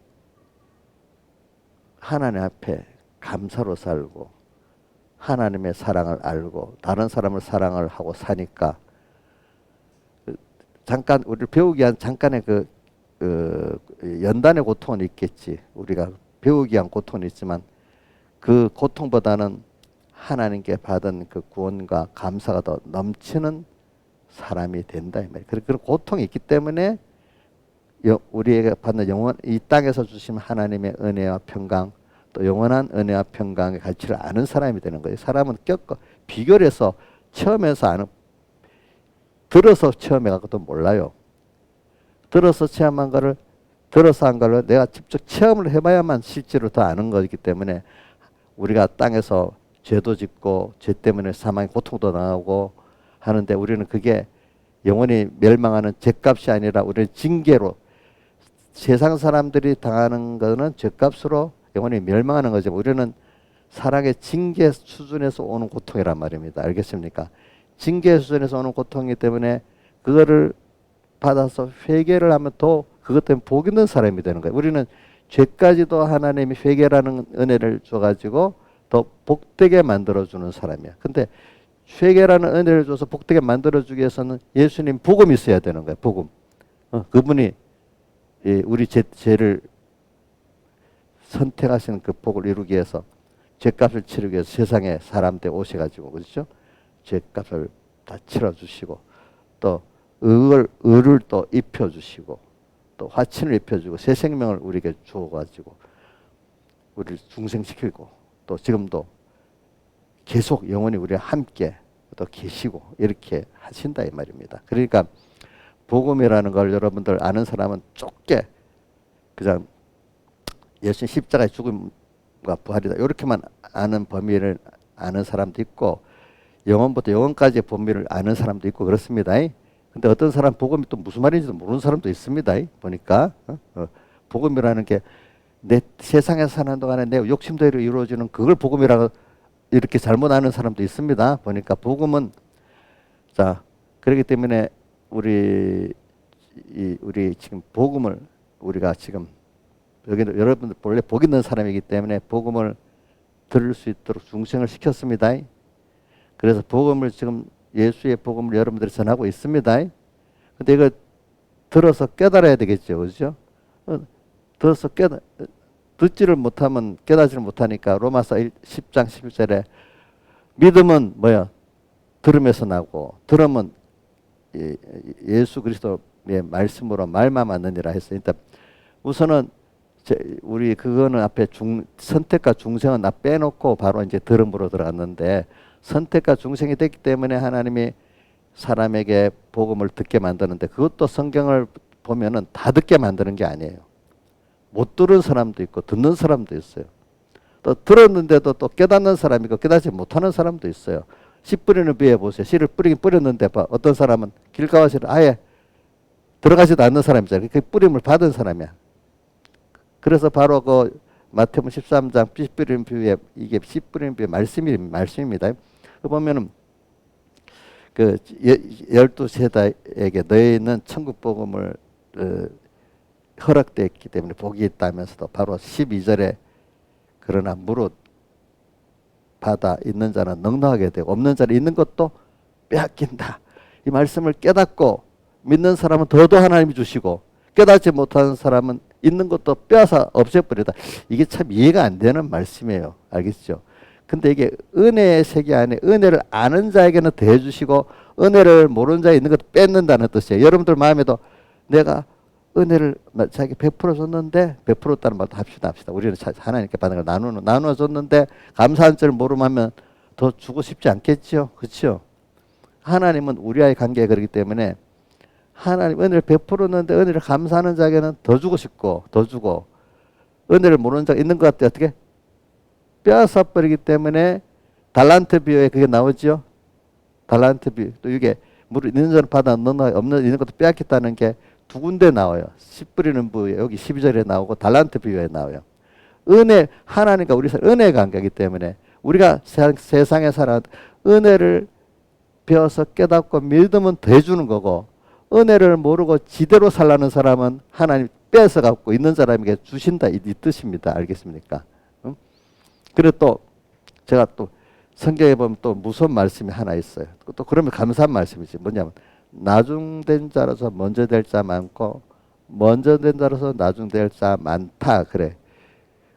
하나님 앞에 감사로 살고 하나님의 사랑을 알고 다른 사람을 사랑을 하고 사니까 잠깐 우리를 배우기 위한 잠깐의 그 연단의 고통은 있겠지. 우리가 배우기 위한 고통은 있지만 그 고통보다는 하나님께 받은 그 구원과 감사가 더 넘치는 사람이 된다 이 말이에요. 그런 고통이 있기 때문에 우리에게 받는 영원 이 땅에서 주신 하나님의 은혜와 평강 또 영원한 은혜와 평강의 가치를 아는 사람이 되는 거예요. 사람은 겪어 비교를 해서 처음에서 아는, 들어서 체험해갖고 또 몰라요. 들어서 체험한 거를, 들어서 한 거를 내가 직접 체험을 해봐야만 실제로 더 아는 거기 때문에 우리가 땅에서 죄도 짓고 죄 때문에 사망의 고통도 당하고 하는데 우리는 그게 영원히 멸망하는 죄값이 아니라 우리는 징계로, 세상 사람들이 당하는 거는 죄값으로 영원히 멸망하는 거죠. 우리는 사랑의 징계 수준에서 오는 고통이란 말입니다. 알겠습니까? 징계 수준에서 오는 고통이기 때문에 그거를 받아서 회개를 하면 또 그것 때문에 복 있는 사람이 되는 거예요. 우리는 죄까지도 하나님이 회개라는 은혜를 줘가지고 더 복되게 만들어주는 사람이야. 근데 회개라는 은혜를 줘서 복되게 만들어주기 위해서는 예수님 복음이 있어야 되는 거예요. 복음. 그분이 우리 죄를 선택하시는 그 복을 이루기 위해서 죄값을 치르기 위해서 세상에 사람들 오셔가지고, 그렇죠? 죄값을 다 치러주시고 또 의를 또 입혀주시고 또 화친을 입혀주고 새 생명을 우리에게 주어가지고 우리를 중생시키고 또 지금도 계속 영원히 우리와 함께 또 계시고 이렇게 하신다 이 말입니다. 그러니까 복음이라는 걸 여러분들 아는 사람은 좁게 그냥 예수님 십자가의 죽음과 부활이다 이렇게만 아는 범위를 아는 사람도 있고 영원부터 영원까지의 범위를 아는 사람도 있고 그렇습니다. 근데 어떤 사람 복음이 또 무슨 말인지도 모르는 사람도 있습니다. 보니까 복음이라는 게 내 세상에 사는 동안에 내 욕심대로 이루어지는 그걸 복음이라고 이렇게 잘못 아는 사람도 있습니다. 보니까 복음은, 자, 그렇기 때문에 우리 지금 복음을 우리가 지금 여기 여러분들 본래 복 있는 사람이기 때문에 복음을 들을 수 있도록 중생을 시켰습니다. 그래서 복음을 지금 예수의 복음을 여러분들이 전하고 있습니다. 근데 이거 들어서 깨달아야 되겠죠. 그렇죠? 들어서 듣지를 못하면 깨닫지를 못하니까 로마서 10장 11절에 믿음은 뭐야? 들음에서 나고 들음은 예수 그리스도의 말씀으로 말만 맞느니라 했어요. 일단 우선은 우리 그거는 앞에 선택과 중생은 다 빼놓고 바로 이제 들음으로 들어갔는데 선택과 중생이 됐기 때문에 하나님이 사람에게 복음을 듣게 만드는데 그것도 성경을 보면은 다 듣게 만드는 게 아니에요. 못 들은 사람도 있고 듣는 사람도 있어요. 또 들었는데도 또 깨닫는 사람이 있고 깨닫지 못하는 사람도 있어요. 씨 뿌리는 비에 보세요. 씨를 뿌리긴 뿌렸는데 어떤 사람은 길가와 씨를 아예 들어가지도 않는 사람이잖아요. 그 뿌림을 받은 사람이야. 그래서 바로 그 마태복음 13장 씨 뿌리는 비유에 이게 씨 뿌리는 비유의 말씀입니다. 그 보면은 그 12세대에게 너희는 천국 복음을 허락되었기 때문에 복이 있다면서도 바로 12절에 그러나 무릇 받아 있는 자는 넉넉하게 되고 없는 자는 있는 것도 빼앗긴다. 이 말씀을 깨닫고 믿는 사람은 더더 하나님이 주시고 깨닫지 못하는 사람은 있는 것도 빼앗아 없애버리다. 이게 참 이해가 안 되는 말씀이에요. 알겠죠? 근데 이게 은혜의 세계 안에 은혜를 아는 자에게는 더해주시고 은혜를 모르는 자에 있는 것도 뺏는다는 뜻이에요. 여러분들 마음에도 내가 은혜를 자기 100% 줬는데 100%다는 말도 합시다. 우리는 하나님께 받은 걸 나눠줬는데 감사한 줄 모르면 더 주고 싶지 않겠죠. 그렇죠? 하나님은 우리와의 관계가 그렇기 때문에 하나님 은혜를 100%였는데 은혜를 감사하는 자에게는 더 주고 싶고 더 주고 은혜를 모르는 자가 있는 것 같아 어떻게? 빼앗아 버리기 때문에 달란트 비유에 그게 나오죠. 달란트 비유. 또 이게 물 있는 자는 받아 넣나 없는 있는 것도 빼앗겠다는 게 두 군데 나와요. 씨 뿌리는 부에 여기 12절에 나오고 달란트 비유에 나와요. 은혜 하나님과 우리 은혜 관계이기 때문에 우리가 세상에 살아 은혜를 배워서 깨닫고 믿으면 더 해주는 거고 은혜를 모르고 지대로 살라는 사람은 하나님 뺏어 갖고 있는 사람에게 주신다 이 뜻입니다. 알겠습니까? 그리고 또 제가 또 성경에 보면 또 무서운 말씀이 하나 있어요. 또 그러면 감사한 말씀이지. 뭐냐면 나중된 자로서 먼저 될 자 많고 먼저 된 자로서 나중 될 자 많다 그래.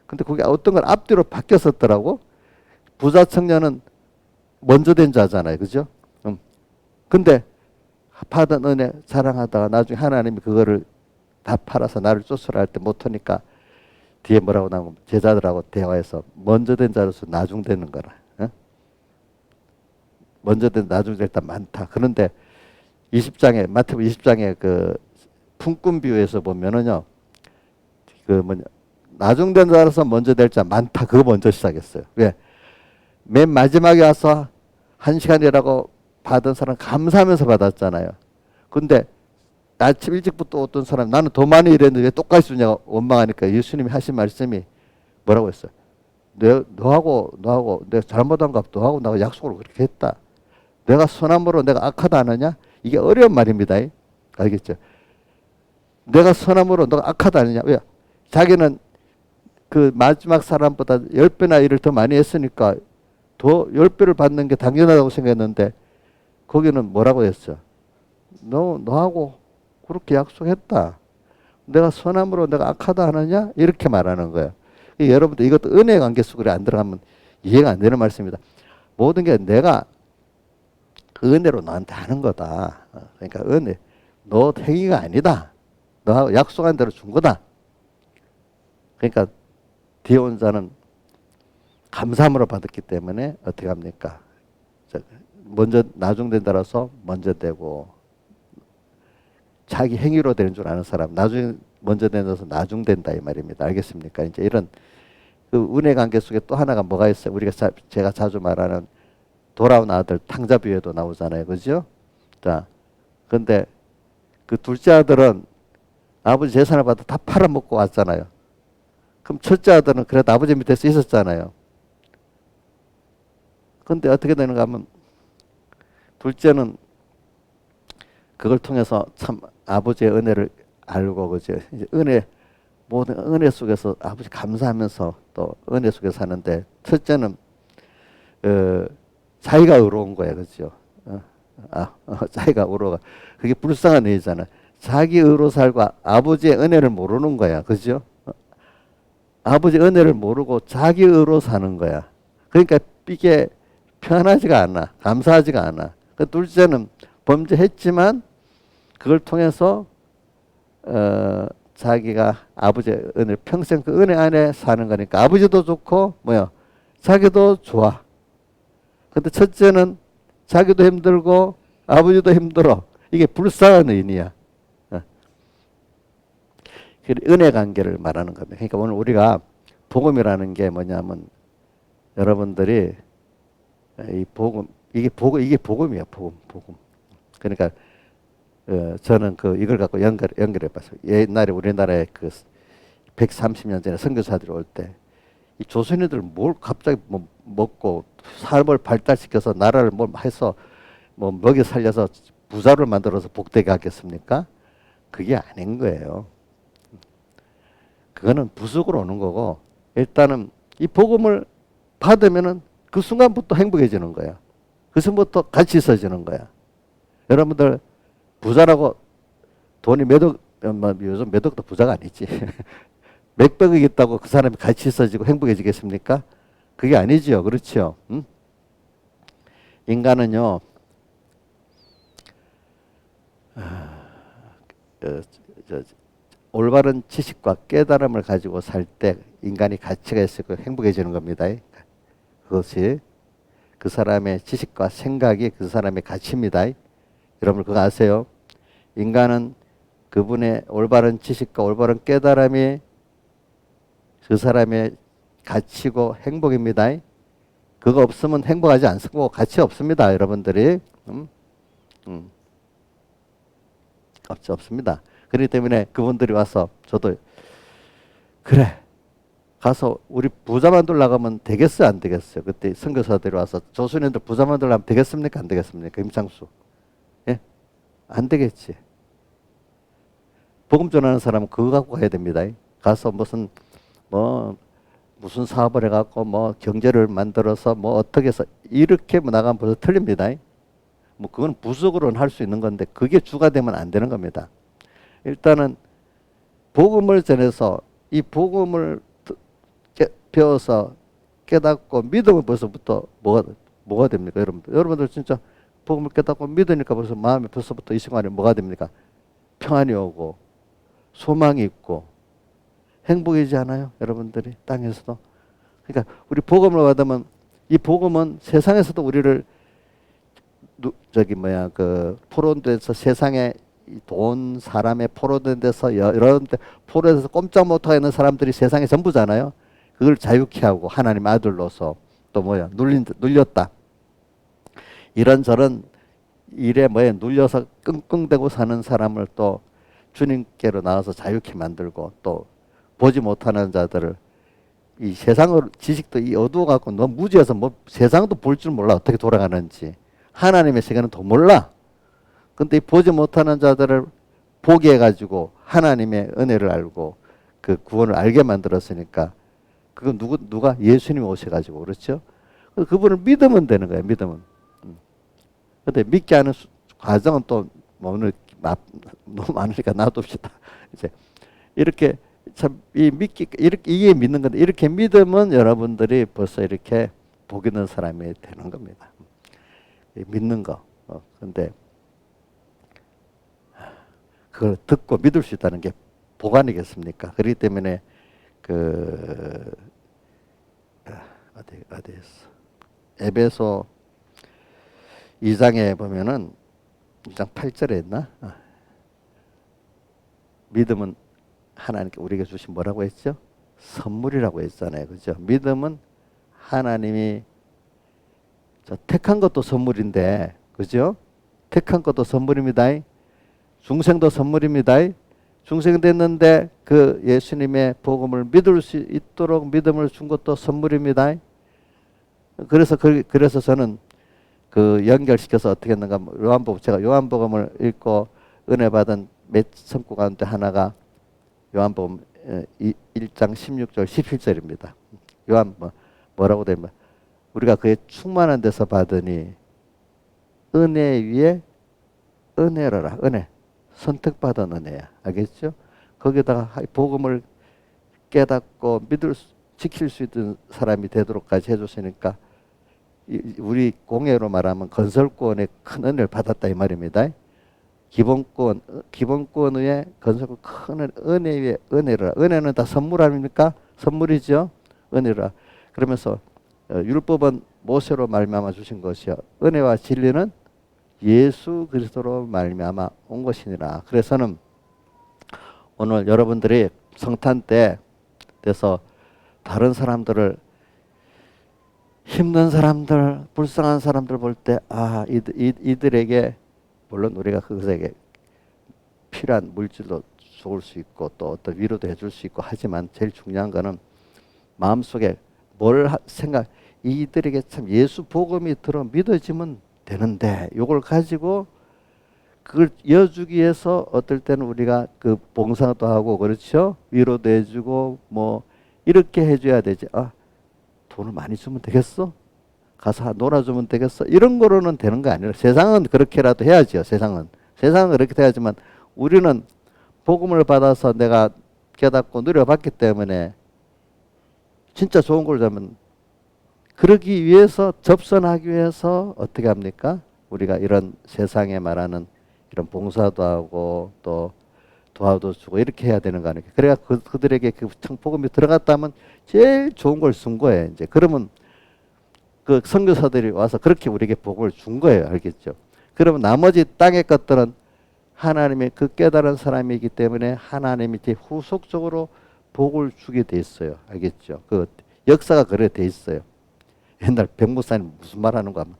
근데 그게 어떤 걸 앞뒤로 바뀌었었더라고. 부자 청년은 먼저 된 자잖아요. 그죠? 근데 받은 은혜 자랑하다가 나중에 하나님이 그거를 다 팔아서 나를 쫓으라 할 때 못하니까 뒤에 뭐라고 나오면 제자들하고 대화해서 먼저 된 자로서 나중되는 거라. 어? 먼저 된 나중될 때 많다. 그런데 20장에 마태복음 20장에 그 품꾼 비유에서 보면은요. 그 뭐냐 나중된 자로서 먼저 될 자 많다. 그거 먼저 시작했어요. 왜? 맨 마지막에 와서 1시간이라고 받은 사람 감사하면서 받았잖아요. 근데 아침 일찍부터 어떤 사람 나는 더 많이 일했는데 왜 똑같이 주냐고 원망하니까 예수님이 하신 말씀이 뭐라고 했어요? 너하고 내가 잘못한 거 너하고 나하고 약속을 그렇게 했다. 내가 선함으로 내가 악하다 하느냐? 이게 어려운 말입니다. 알겠죠? 내가 선함으로 너가 악하다 하느냐? 왜? 자기는 그 마지막 사람보다 10배나 일을 더 많이 했으니까 더 10배를 받는 게 당연하다고 생각했는데 거기는 뭐라고 했어? 너하고 그렇게 약속했다. 내가 선함으로 내가 악하다 하느냐? 이렇게 말하는 거예요. 여러분들 이것도 은혜 관계 속에 안 들어가면 이해가 안 되는 말씀입니다. 모든 게 내가 그 은혜로 너한테 하는 거다. 그러니까 은혜, 너 행위가 아니다. 너하고 약속한 대로 준 거다. 그러니까 뒤에 온 자는 감사함으로 받았기 때문에 어떻게 합니까? 먼저 나중된 따라서 먼저 되고 자기 행위로 되는 줄 아는 사람 나중에 먼저 되면서 나중된다 이 말입니다. 알겠습니까? 이제 이런 그 은혜 관계 속에 또 하나가 뭐가 있어요? 제가 자주 말하는 돌아온 아들 탕자 비유에도 나오잖아요. 그죠? 자, 근데 그 둘째 아들은 아버지 재산을 받아 다 팔아먹고 왔잖아요. 그럼 첫째 아들은 그래도 아버지 밑에서 있었잖아요. 근데 어떻게 되는가 하면 둘째는 그걸 통해서 참 아버지의 은혜를 알고 그죠? 이제 모든 은혜 속에서 아버지 감사하면서 또 은혜 속에 사는데 첫째는 자기가 의로운 거야, 그죠? 자기가 의로워. 그게 불쌍한 일이잖아. 자기 의로 살고 아버지의 은혜를 모르는 거야, 그죠? 아버지 은혜를 모르고 자기 의로 사는 거야. 그러니까 이게 편하지가 않아, 감사하지가 않아. 그 둘째는 범죄했지만 그걸 통해서 자기가 아버지의 은혜 평생 그 은혜 안에 사는 거니까 아버지도 좋고 뭐야 자기도 좋아. 근데 첫째는 자기도 힘들고 아버지도 힘들어. 이게 불쌍한 의인이야. 은혜 관계를 말하는 겁니다. 그러니까 오늘 우리가 복음이라는 게 뭐냐면 여러분들이 이 복음 이게 복음이야. 복음. 그러니까 저는 이걸 갖고 연결해 봤어요. 옛날에 우리나라에 130년 전에 선교사들이 올 때 이 조선인들 뭘 갑자기 뭐 먹고 삶을 발달시켜서 나라를 뭘 해서 뭐 먹여 살려서 부자를 만들어서 복되게 하겠습니까? 그게 아닌 거예요. 그거는 부수고로 오는 거고 일단은 이 복음을 받으면은 그 순간부터 행복해지는 거야. 그 순간부터 같이 있어지는 거야. 여러분들 부자라고 돈이 요즘 몇 억도 부자가 아니지. 몇백억 있다고 그 사람이 같이 있어지고 행복해지겠습니까? 그게 아니지요. 그렇죠? 응? 인간은요, 올바른 지식과 깨달음을 가지고 살 때 인간이 가치가 있고 행복해지는 겁니다. 그것이 그 사람의 지식과 생각이 그 사람의 가치입니다. 여러분 그거 아세요? 인간은 그분의 올바른 지식과 올바른 깨달음이 그 사람의 가치고 행복입니다. 그거 없으면 행복하지 않고 가치 없습니다. 여러분들이 없습니다. 그렇기 때문에 그분들이 와서 저도 그래 가서 우리 부자 만들려고 하면 되겠어요? 안 되겠어요? 그때 선교사들이 와서 조선인들 부자 만들려면 되겠습니까? 안 되겠습니까? 임창수 예? 안 되겠지. 복음 전하는 사람은 그거 갖고 가야 됩니다. 가서 무슨 사업을 해갖고 뭐 경제를 만들어서 뭐 어떻게 해서 이렇게 나가면 벌써 틀립니다. 뭐 그건 부수적으로는 할 수 있는 건데 그게 주가 되면 안 되는 겁니다. 일단은 복음을 전해서 이 복음을 배워서 깨닫고 믿으면 벌써부터 뭐가 됩니까? 여러분들 진짜 복음을 깨닫고 믿으니까 벌써 마음이 벌써부터 이 순간에 뭐가 됩니까? 평안이 오고 소망이 있고 행복이지 않아요? 여러분들이 땅에서도. 그러니까 우리 복음을 받으면 이 복음은 세상에서도 우리를 포로돼서 세상에 돈 사람의 포로된 데서 여러 데 포로돼서 꼼짝 못하고 있는 사람들이 세상에 전부잖아요. 그걸 자유케 하고 하나님 아들로서 또 눌렸다. 이런저런 일에 눌려서 끙끙대고 사는 사람을 또 주님께로 나와서 자유케 만들고 또 보지 못하는 자들을 이 세상을 지식도 이 어두워 갖고 너무 무지해서 세상도 볼 줄 몰라 어떻게 돌아가는지 하나님의 세계는 더 몰라. 근데 이 보지 못하는 자들을 보게 해가지고 하나님의 은혜를 알고 그 구원을 알게 만들었으니까 그건 누가 예수님이 오셔가지고 그렇죠. 그분을 믿으면 되는 거예요. 믿으면. 근데 믿게 하는 과정은 또 오늘 너무 많으니까 놔둡시다. 이제 이렇게 참 이게 믿는 건데 이렇게 믿으면 여러분들이 벌써 이렇게 복 있는 사람이 되는 겁니다. 믿는 거. 근데 그걸 듣고 믿을 수 있다는 게 복 아니겠습니까? 그렇기 때문에 어디였어? 에베소 2장에 보면은 2장 8절에 있나? 믿음은 하나님께 우리에게 주신 뭐라고 했죠? 선물이라고 했잖아요. 그죠? 믿음은 하나님이 택한 것도 선물인데, 그죠? 택한 것도 선물입니다. 중생도 선물입니다. 중생 됐는데 그 예수님의 복음을 믿을 수 있도록 믿음을 준 것도 선물입니다. 그래서 저는 그 연결시켜서 어떻게 했는가 제가 요한복음을 읽고 은혜 받은 몇 성구 가운데 하나가 요한복음 1장 16절 17절입니다. 요한 뭐라고 되면 우리가 그의 충만한 데서 받으니 은혜 위에 은혜로라. 은혜. 선택받은 은혜야. 알겠죠? 거기다가 복음을 깨닫고 지킬 수 있는 사람이 되도록까지 해줬으니까 우리 공예로 말하면 건설권의 큰 은혜를 받았다 이 말입니다. 기본권 위에 건설권 큰 은혜 위에 은혜라. 은혜는 다 선물 아닙니까? 선물이죠. 은혜라. 그러면서 율법은 모세로 말미암아 주신 것이요 은혜와 진리는 예수 그리스도로 말미암아 온 것이니라. 그래서는 오늘 여러분들이 성탄 때 돼서 다른 사람들을 힘든 사람들, 불쌍한 사람들 볼 때 이들에게 물론 우리가 그것에게 필요한 물질도 줄 수 있고 또 어떤 위로도 해줄 수 있고 하지만 제일 중요한 거는 마음속에 이들에게 참 예수 복음이 믿어지면 되는데 요걸 가지고 그걸 이어주기 위해서 어떨 때는 우리가 그 봉사도 하고 그렇죠. 위로도 해주고 이렇게 해줘야 되지. 돈을 많이 주면 되겠어? 가서 놀아주면 되겠어? 이런 거로는 되는 거 아니라 세상은 그렇게라도 해야죠. 세상은 그렇게 돼야지만 우리는 복음을 받아서 내가 깨닫고 누려봤기 때문에 진짜 좋은 걸 잡으면 그러기 위해서 접선하기 위해서 어떻게 합니까? 우리가 이런 세상에 말하는 이런 봉사도 하고 또 도와도 주고 이렇게 해야 되는 거 아닙니까? 그래야 그들에게 그 복음이 들어갔다면 제일 좋은 걸 준 거예요. 이제 그러면 그 선교사들이 와서 그렇게 우리에게 복을 준 거예요. 알겠죠? 그러면 나머지 땅의 것들은 하나님의 그 깨달은 사람이기 때문에 하나님이 이제 후속적으로 복을 주게 돼 있어요. 알겠죠? 그 역사가 그래 돼 있어요. 옛날 백무사님 무슨 말 하는 거 하면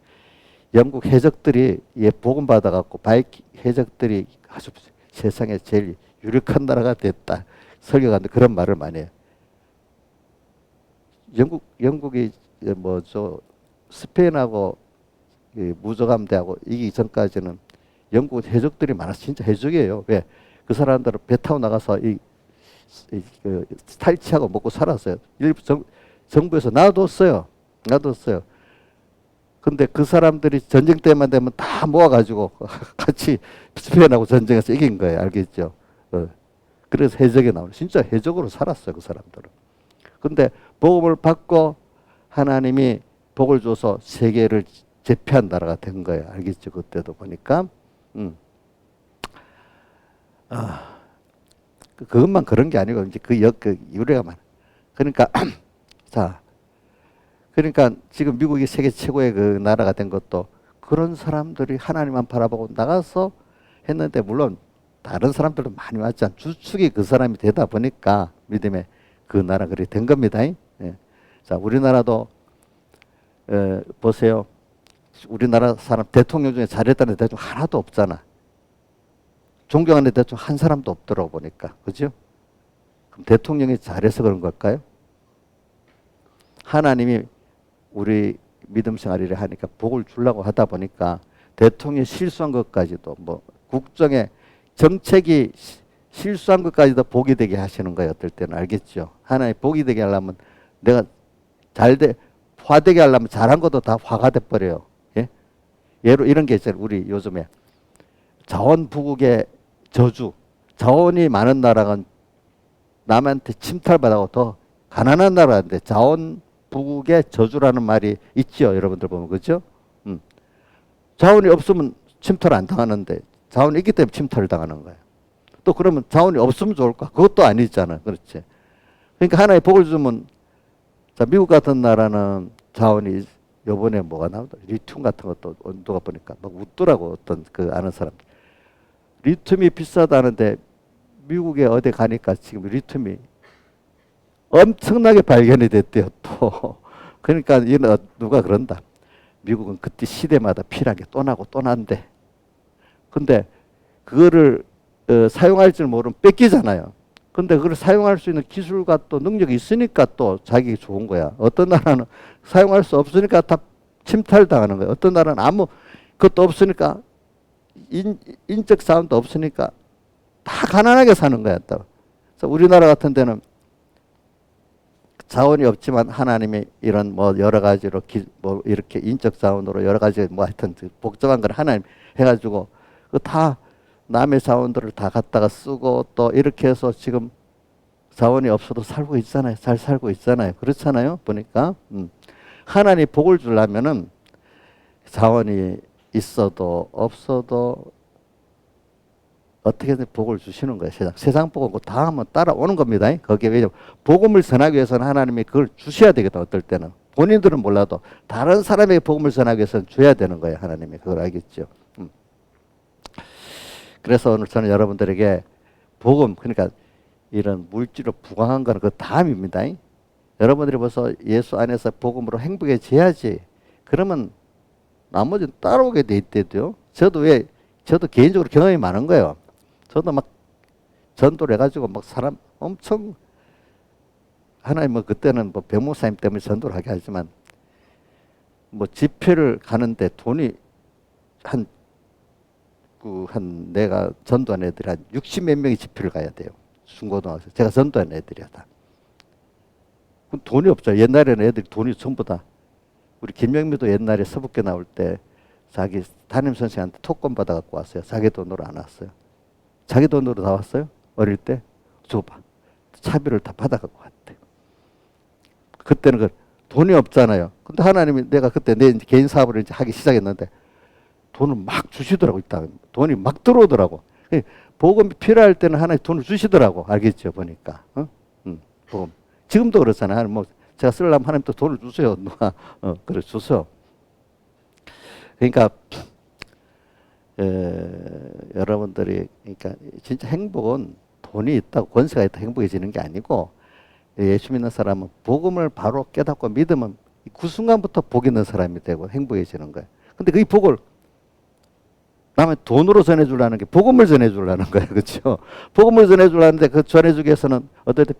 영국 해적들이 복음 받아갖고 바이킹 해적들이 아주 세상에 제일 유력한 나라가 됐다. 설교가는데 그런 말을 많이 해요. 영국이 스페인하고 무적함대하고 이기 전까지는 영국 해적들이 많아서 진짜 해적이에요. 왜? 그 사람들은 배 타고 나가서 탈취하고 먹고 살았어요. 일부 정부에서 놔뒀어요. 근데 그 사람들이 전쟁 때만 되면 다 모아가지고 같이 스페인하고 전쟁에서 이긴 거예요. 알겠죠? 그래서 해적이 나오는 진짜 해적으로 살았어요. 그 사람들은. 근데 복음을 받고 하나님이 복을 줘서 세계를 제패한 나라가 된 거예요. 알겠죠? 그때도 보니까. 그것만 그런 게 아니고 이제 그 유래가 많아. 그러니까 자, 그러니까 지금 미국이 세계 최고의 그 나라가 된 것도 그런 사람들이 하나님만 바라보고 나가서 했는데, 물론 다른 사람들도 많이 왔잖아. 주축이 그 사람이 되다 보니까 믿음의 그 나라 그리 된 겁니다. 예. 자, 우리나라도 보세요. 우리나라 사람 대통령 중에 잘했다는 대통령 하나도 없잖아. 존경하는 대통령 한 사람도 없더라고 보니까. 그죠? 그럼 대통령이 잘해서 그런 걸까요? 하나님이 우리 믿음 생활을 하니까 복을 주려고 하다 보니까 대통령이 실수한 것까지도, 뭐 국정에 정책이 실수한 것까지도 복이 되게 하시는 거예요. 어떨 때는. 알겠죠? 하나님 복이 되게 하려면, 내가 화되게 하려면 잘한 것도 다 화가 돼버려요. 예? 예로 이런 게 있잖아요. 우리 요즘에 자원부국의 저주. 자원이 많은 나라가 남한테 침탈받아고 더 가난한 나라인데 자원부국의 저주라는 말이 있죠. 여러분들 보면. 그죠? 자원이 없으면 침탈 안 당하는데 자원이 있기 때문에 침탈을 당하는 거예요. 또 그러면 자원이 없으면 좋을까? 그것도 아니잖아. 그렇지? 그러니까 하나의 복을 주면, 자, 미국 같은 나라는 자원이 요번에 뭐가 나오다. 리튬 같은 것도 온도가 보니까 막 웃더라고. 어떤 그 아는 사람. 리튬이 비싸다는데 미국에 어디 가니까 지금 리튬이 엄청나게 발견이 됐대요. 또. 그러니까 누가 그런다. 미국은 그때 시대마다 필요한 게 또 나고 또 난대. 근데 그거를 사용할 줄 모르면 뺏기잖아요. 근데 그걸 사용할 수 있는 기술과 또 능력이 있으니까 또 자기 좋은 거야. 어떤 나라는 사용할 수 없으니까 다 침탈당하는 거야. 어떤 나라는 아무 것도 없으니까 인적 자원도 없으니까 다 가난하게 사는 거야. 또. 그래서 우리나라 같은 데는 자원이 없지만 하나님이 이런 뭐 여러 가지로 뭐 이렇게 인적 자원으로 여러 가지 뭐 하여튼 복잡한 걸 하나님 해가지고 그 다 남의 자원들을 다 갖다가 쓰고 또 이렇게 해서 지금 자원이 없어도 살고 있잖아요. 잘 살고 있잖아요. 그렇잖아요. 보니까 하나님 복을 주려면은 자원이 있어도 없어도 어떻게든 복을 주시는 거예요. 세상 복은 다 한번 따라오는 겁니다. 거기에 왜냐면 복음을 전하기 위해서는 하나님이 그걸 주셔야 되거든. 어떨 때는 본인들은 몰라도 다른 사람에게 복음을 전하기 위해서는 줘야 되는 거예요. 하나님이. 그걸 알겠죠. 그래서 오늘 저는 여러분들에게 복음, 그러니까 이런 물질로 부강한 거는 그 다음입니다. 여러분들이 벌써 예수 안에서 복음으로 행복해져야지. 그러면 나머지는 따라오게 돼 있대도요. 저도 개인적으로 경험이 많은 거예요. 저도 막 전도를 해가지고 막 사람 엄청, 하나님 뭐 그때는 뭐 백목사님 때문에 전도를 하게 하지만 뭐 집회를 가는데 돈이 내가 전도한 애들이 한 60몇 명이 집회를 가야 돼요. 중고등학생. 제가 전도한 애들이야, 다. 그럼 돈이 없죠. 옛날에는 애들이 돈이 전부 다. 우리 김영미도 옛날에 서북교 나올 때 자기 담임 선생한테 토건 받아갖고 왔어요. 자기 돈으로 안 왔어요. 자기 돈으로 다 왔어요? 어릴 때? 줘봐. 차비를 다 받아갖고 왔대. 그때는 돈이 없잖아요. 근데 하나님이 내가 그때 내 개인 사업을 이제 하기 시작했는데 돈을 막 주시더라고. 있다. 돈이 막 들어오더라고. 복음이 필요할 때는 하나님 돈을 주시더라고. 알겠죠? 보니까. 복음. 지금도 그렇잖아요. 뭐 제가 쓰려면 하나님 또 돈을 주세요. 누가 그래 주세요. 그러니까 여러분들이, 그러니까 진짜 행복은 돈이 있다고 권세가 있다고 행복해지는 게 아니고, 예수 믿는 사람은 복음을 바로 깨닫고 믿으면 그 순간부터 복 있는 사람이 되고 행복해지는 거예요. 근데 그 복을 남의 돈으로 전해주려는 게 복음을 전해주려는 거예요. 그렇죠? 복음을 전해주려는데 그 전해주기 위해서는 어떨 때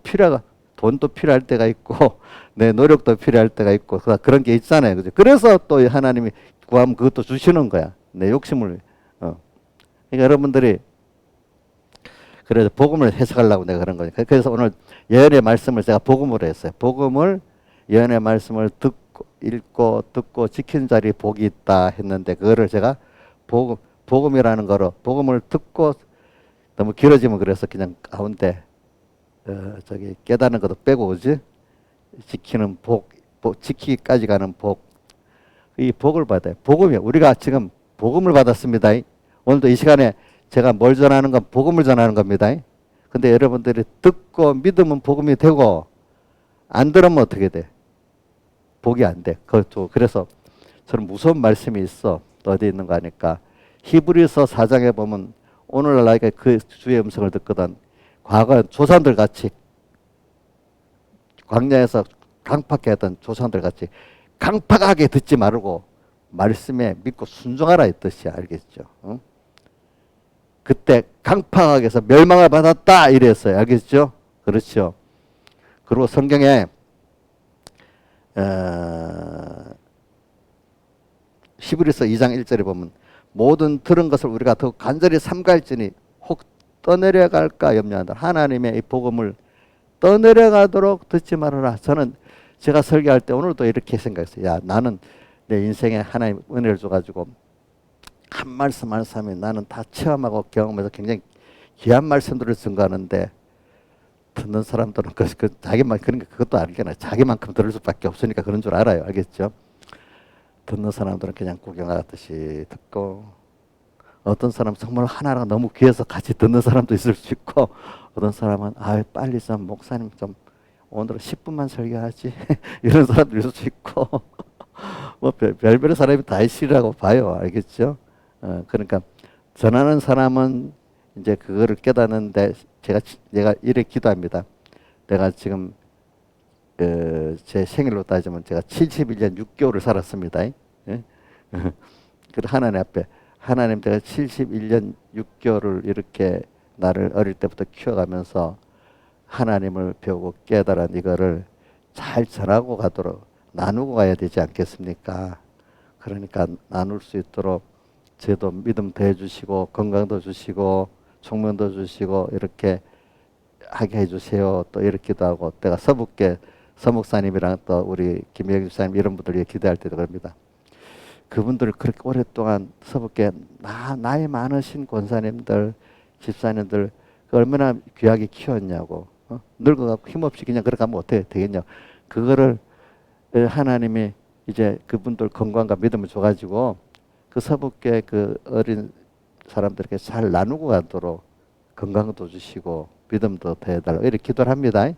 돈도 필요할 때가 있고 내 노력도 필요할 때가 있고 그런 게 있잖아요. 그죠? 그래서 또 하나님이 구하면 그것도 주시는 거야. 내 욕심을. 그러니까 여러분들이 그래서 복음을 해석하려고 내가 그런 거니까. 그래서 오늘 예언의 말씀을 제가 복음으로 했어요. 예언의 말씀을 읽고 듣고 지키는 자리에 복이 있다 했는데, 그거를 제가 복음이라는 거로, 복음을 듣고 너무 길어지면 그래서 그냥 가운데 저기 깨닫는 것도 빼고, 그지? 지키는 지키기까지 가는 복. 이 복을 받아요. 복음이, 우리가 지금 복음을 받았습니다. 오늘도 이 시간에 제가 뭘 전하는 건 복음을 전하는 겁니다. 근데 여러분들이 듣고 믿으면 복음이 되고 안 들으면 어떻게 돼? 복이 안 돼. 그래서 저는 무서운 말씀이 있어. 또 어디 있는 거 아니까. 히브리서 4장에 보면 오늘날 나이가 그 주의 음성을 듣거든. 과거 조상들 같이 광야에서 강팍했던 조상들 같이 강팍하게 듣지 말고 말씀에 믿고 순종하라 이 뜻이야. 알겠죠? 응? 그때 강팍하게 해서 멸망을 받았다 이랬어요. 알겠죠? 그렇죠? 그리고 성경에 히브리서 2장 1절에 보면 모든 들은 것을 우리가 더 간절히 삼갈지니 혹 떠내려갈까 염려한다. 하나님의 이 복음을 떠내려가도록 듣지 말아라. 저는 제가 설교할 때 오늘도 이렇게 생각했어요. 야, 나는 내 인생에 하나님 은혜를 줘가지고 한 말씀 한 말씀에 나는 다 체험하고 경험해서 굉장히 귀한 말씀들을 증거하는데 듣는 사람들은 자기만 그러니까 그것도 알겠나 자기만큼 들을 수밖에 없으니까 그런 줄 알아요. 알겠죠? 듣는 사람들은 그냥 구경하듯이 듣고 어떤 사람 정말 하나가 너무 귀해서 같이 듣는 사람도 있을 수 있고 어떤 사람은 아 빨리 좀 목사님 좀 오늘은 10분만 설교하지 이런 사람도 있을 수 있고 뭐 별별의 사람이 다 있으라고 봐요. 알겠죠? 그러니까 전하는 사람은 이제 그거를 깨닫는데 제가 이래 기도합니다. 내가 지금 제 생일로 따지면 제가 71년 6개월을 살았습니다. 예? 그 하나님 앞에 하나님 제가 71년 6개월을 이렇게 나를 어릴 때부터 키워가면서 하나님을 배우고 깨달은 이거를 잘 전하고 가도록 나누고 가야 되지 않겠습니까? 그러니까 나눌 수 있도록 저도 믿음 더해주시고 건강도 주시고 총명도 주시고 이렇게 하게 해주세요. 또 이렇게도 하고 내가 서목사님이랑 또 우리 김혜경 집사님 이런 분들이 기도할 때도 그럽니다. 그분들 그렇게 오랫동안 서북계 나이 많으신 권사님들 집사님들 얼마나 귀하게 키웠냐고 늙어갖고 힘없이 그냥 그렇게 하면 어떻게 되겠냐. 그거를 하나님이 이제 그분들 건강과 믿음을 줘가지고 그 서북계 그 어린 사람들에게 잘 나누고 가도록 건강도 주시고 믿음도 더해달라고 이렇게 기도를 합니다.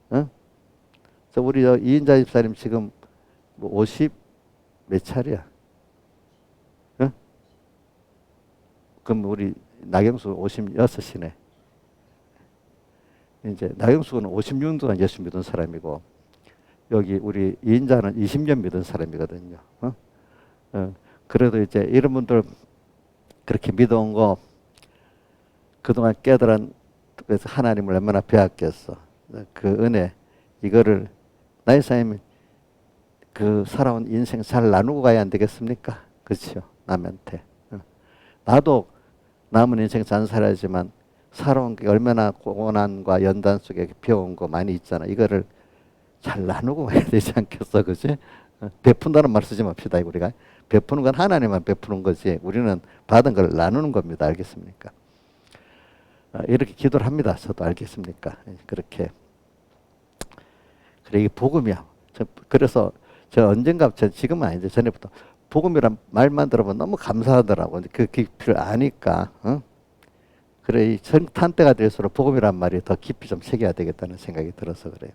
어? 우리 이인자 집사님 지금 뭐 50 몇 차례야? 어? 그럼 우리 나경수 56이네. 이제 나경수는 56년 동안 예수 믿은 사람이고 여기 우리 이인자는 20년 믿은 사람이거든요. 그래도 이제 이런 분들 그렇게 믿어온 거 그동안 깨달은 그래서 하나님을 얼마나 배웠겠어. 그 은혜 이거를 나의 삶이 그 살아온 인생 잘 나누고 가야 안 되겠습니까? 그렇죠? 남한테. 나도 남은 인생 잘 살아야지만 살아온 게 얼마나 고난과 연단 속에 배운 거 많이 있잖아. 이거를 잘 나누고 가야 되지 않겠어, 그지? 베푼다는 말 쓰지 맙시다, 우리가. 베푸는 건 하나님만 베푸는 거지. 우리는 받은 걸 나누는 겁니다. 알겠습니까? 이렇게 기도를 합니다. 저도 알겠습니까? 그렇게. 그래, 이게 복음이야. 그래서 저 언젠가, 지금은 아닌데 전에부터 복음이란 말만 들어보면 너무 감사하더라고. 그 깊이를 아니까. 어? 그래, 이 성탄 때가 될수록 복음이란 말이 더 깊이 좀 새겨야 되겠다는 생각이 들어서 그래요.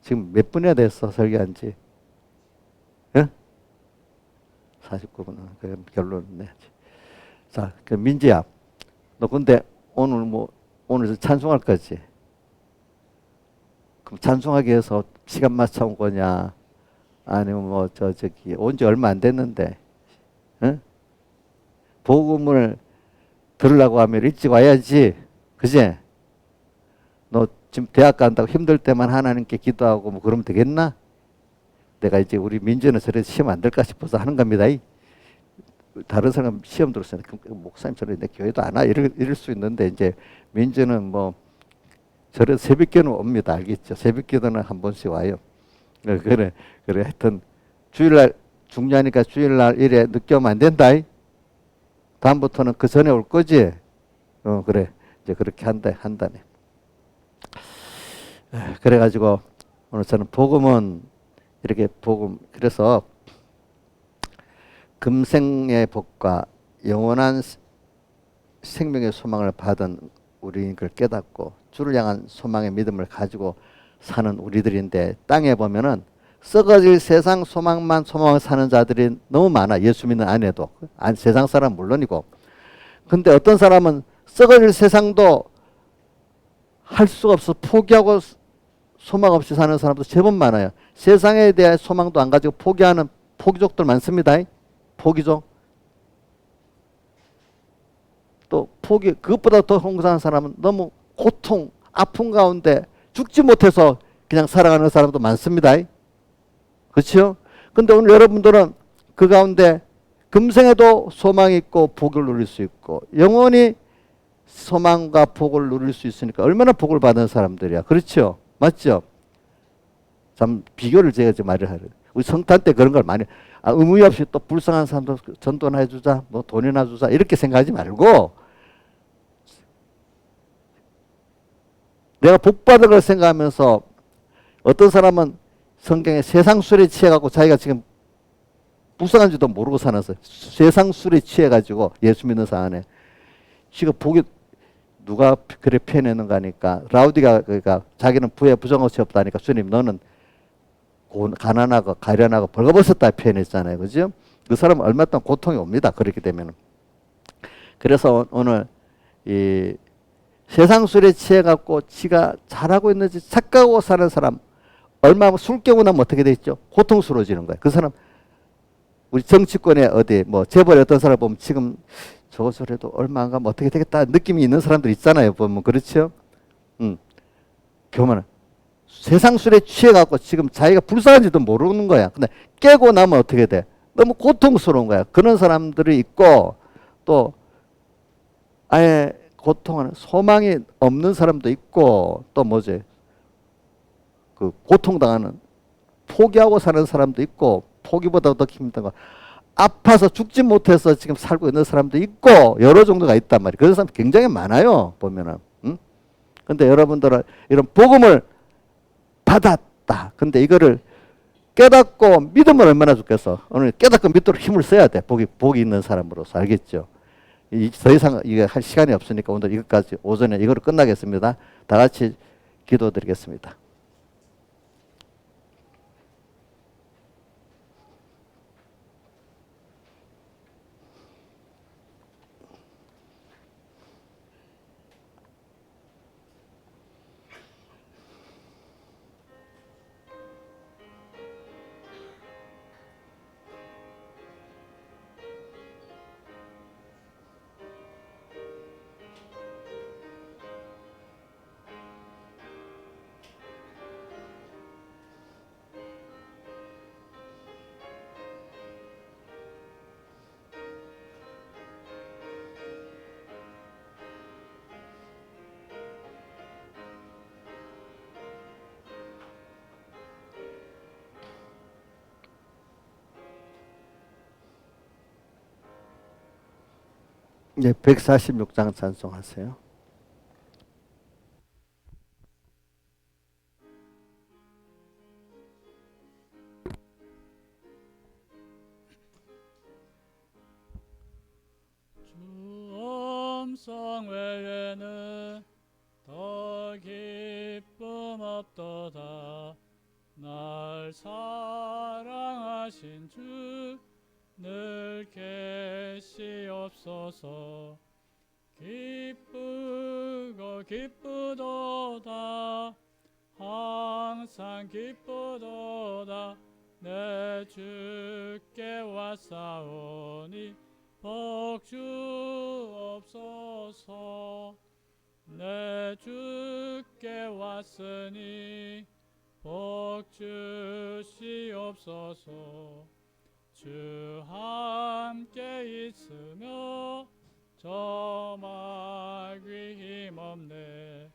지금 몇 분이나 됐어, 설교한 지? 예? 49분. 그럼 결론 내야지. 자, 그 민지야. 너 근데 오늘 찬송할 거지? 그럼 찬송하기 위해서 시간 맞춰 온 거냐? 아니면 온 지 얼마 안 됐는데, 응? 복음을 들으려고 하면 일찍 와야지. 그지? 너 지금 대학 간다고 힘들 때만 하나님께 기도하고 뭐 그러면 되겠나? 내가 이제 우리 민지는 저래서 시험 안 될까 싶어서 하는 겁니다. 다른 사람 시험 들었을 때 목사님 저래 내 교회도 안 와 이럴 수 있는데 이제 민지는 뭐 저래 새벽기도는 옵니다. 알겠죠? 새벽기도는 한 번씩 와요. 그래 하여튼 주일날 중요하니까 주일날 이래 늦게 오면 안 된다. 다음부터는 그 전에 올 거지. 그래 이제 그렇게 한다네. 그래가지고 오늘 저는 복음은 이렇게 그래서 금생의 복과 영원한 생명의 소망을 받은 우리는 그걸 깨닫고 주를 향한 소망의 믿음을 가지고 사는 우리들인데, 땅에 보면은 썩어질 세상 소망만 소망을 사는 자들이 너무 많아. 예수 믿는 안에도. 세상 사람 물론이고. 근데 어떤 사람은 썩어질 세상도 할 수가 없어 포기하고 소망 없이 사는 사람도 제법 많아요. 세상에 대한 소망도 안 가지고 포기하는 포기족들 많습니다. 포기족. 또 포기, 그것보다 더 홍사한 사람은 너무 고통, 아픔 가운데 죽지 못해서 그냥 살아가는 사람도 많습니다. 그렇죠? 근데 오늘 여러분들은 그 가운데 금생에도 소망이 있고 복을 누릴 수 있고 영원히 소망과 복을 누릴 수 있으니까 얼마나 복을 받은 사람들이야. 그렇죠? 맞죠? 참 비교를 제가 좀 말을 하려. 우리 성탄 때 그런 걸 많이 의무 없이 또 불쌍한 사람도 전도나 해주자, 뭐 돈이나 주자 이렇게 생각하지 말고 내가 복 받은 걸 생각하면서 어떤 사람은 성경에 세상 술에 취해갖고 자기가 지금 불쌍한지도 모르고 사는 세상 술에 취해가지고 예수 믿는 사 안에 지금 복이 누가 그래 표현했는가 하니까 라우디가 그러니까 자기는 부에 부정없이 없다니까 주님 너는 가난하고 가련하고 벌거벗었다 표현했잖아요. 그죠? 그 사람은 얼마 동안 고통이 옵니다. 그렇게 되면. 그래서 오늘 이 세상 술에 취해갖고 지가 잘하고 있는지 착각하고 사는 사람 얼마 술 깨고 나면 어떻게 되죠? 고통스러워지는 거예요. 그 사람 우리 정치권에 어디 뭐 재벌 어떤 사람 보면 지금 저것저래도 얼마 안 가면 어떻게 되겠다 느낌이 있는 사람들 있잖아요. 보면 그렇죠? 교만은 세상 술에 취해갖고 지금 자기가 불쌍한지도 모르는 거야. 근데 깨고 나면 어떻게 돼? 너무 고통스러운 거야. 그런 사람들이 있고 또 아예 고통하는 소망이 없는 사람도 있고 또 뭐지? 그 고통당하는 포기하고 사는 사람도 있고 포기보다 더 힘든 거 아파서 죽지 못해서 지금 살고 있는 사람도 있고 여러 정도가 있단 말이에요. 그런 사람 굉장히 많아요. 보면은. 근데 여러분들은 이런 복음을 받았다. 근데 이거를 깨닫고 믿음을 얼마나 좋겠어. 오늘 깨닫고 믿도록 힘을 써야 돼. 복이 있는 사람으로서. 알겠죠? 더 이상 이게 할 시간이 없으니까 오늘 이것까지 오전에 이거로 끝나겠습니다. 다 같이 기도드리겠습니다. 이제 146장 찬송하세요. 주 음성 외에는 더 기쁨 없도다. 날 사랑하신 주 늘 계시옵소서. 기쁘고 기쁘도다. 항상 기쁘도다. 내 주께 왔사오니 복 주옵소서. 내 주께 왔으니 복 주시옵소서. 주 함께 있으며 저마귀 힘없네.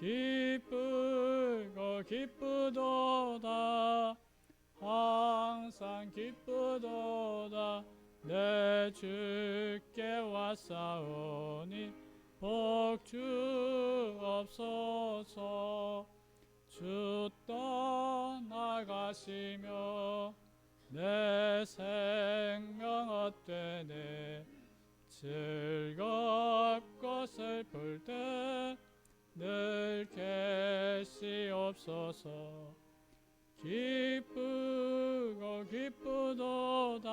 기쁘고 기쁘도다. 항상 기쁘도다. 내 주께 왔사오니 복 주옵소서. 주 떠나가시며 내 생명 헛되네. 즐겁고 슬플 때 늘 계시옵소서. 기쁘고 기쁘도다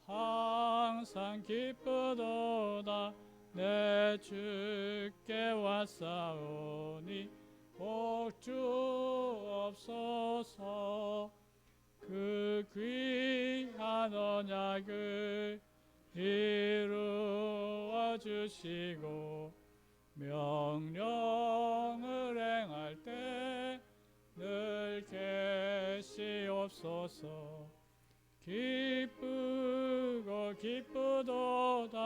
항상 기쁘도다 내 주께 왔사오니 복주옵소서. 그 귀한 언약을 이루어 주시고 명령을 행할 때 늘 계시옵소서. 기쁘고 기쁘도다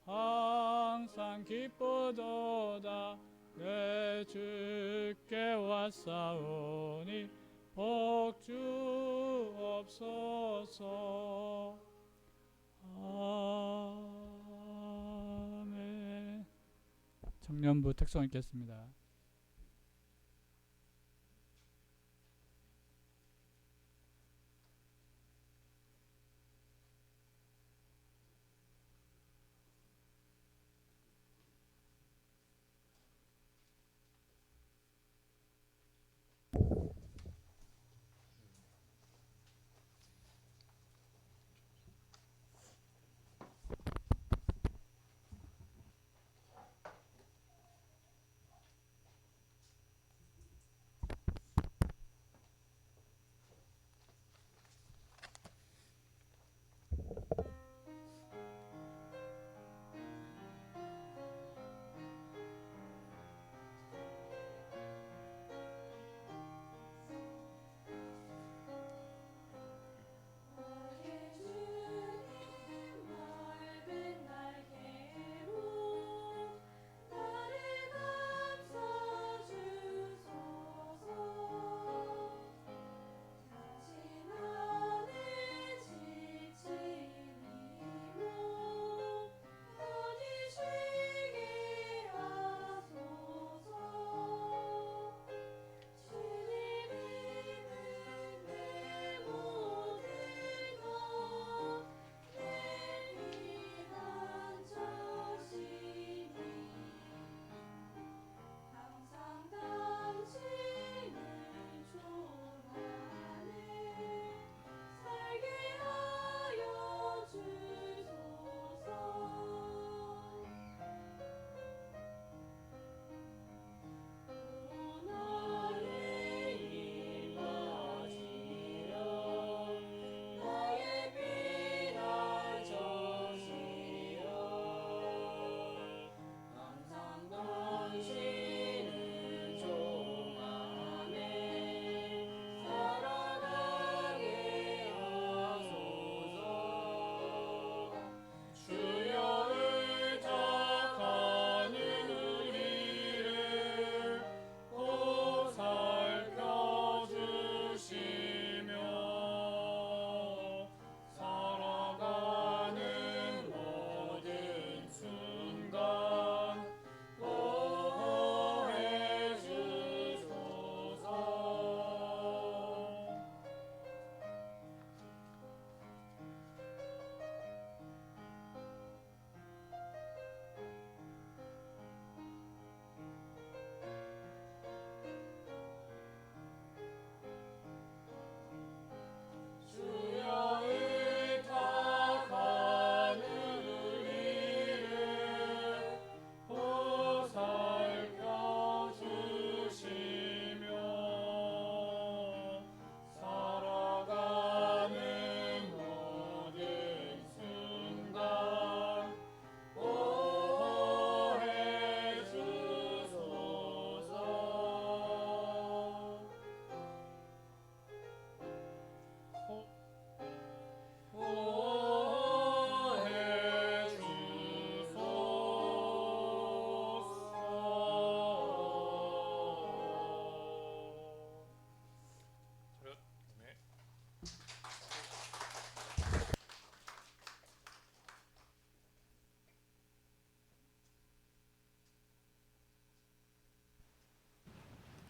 항상 기쁘도다 내 주께 왔사오니 복주옵소서. 아멘. 청년부 특송 읽겠습니다.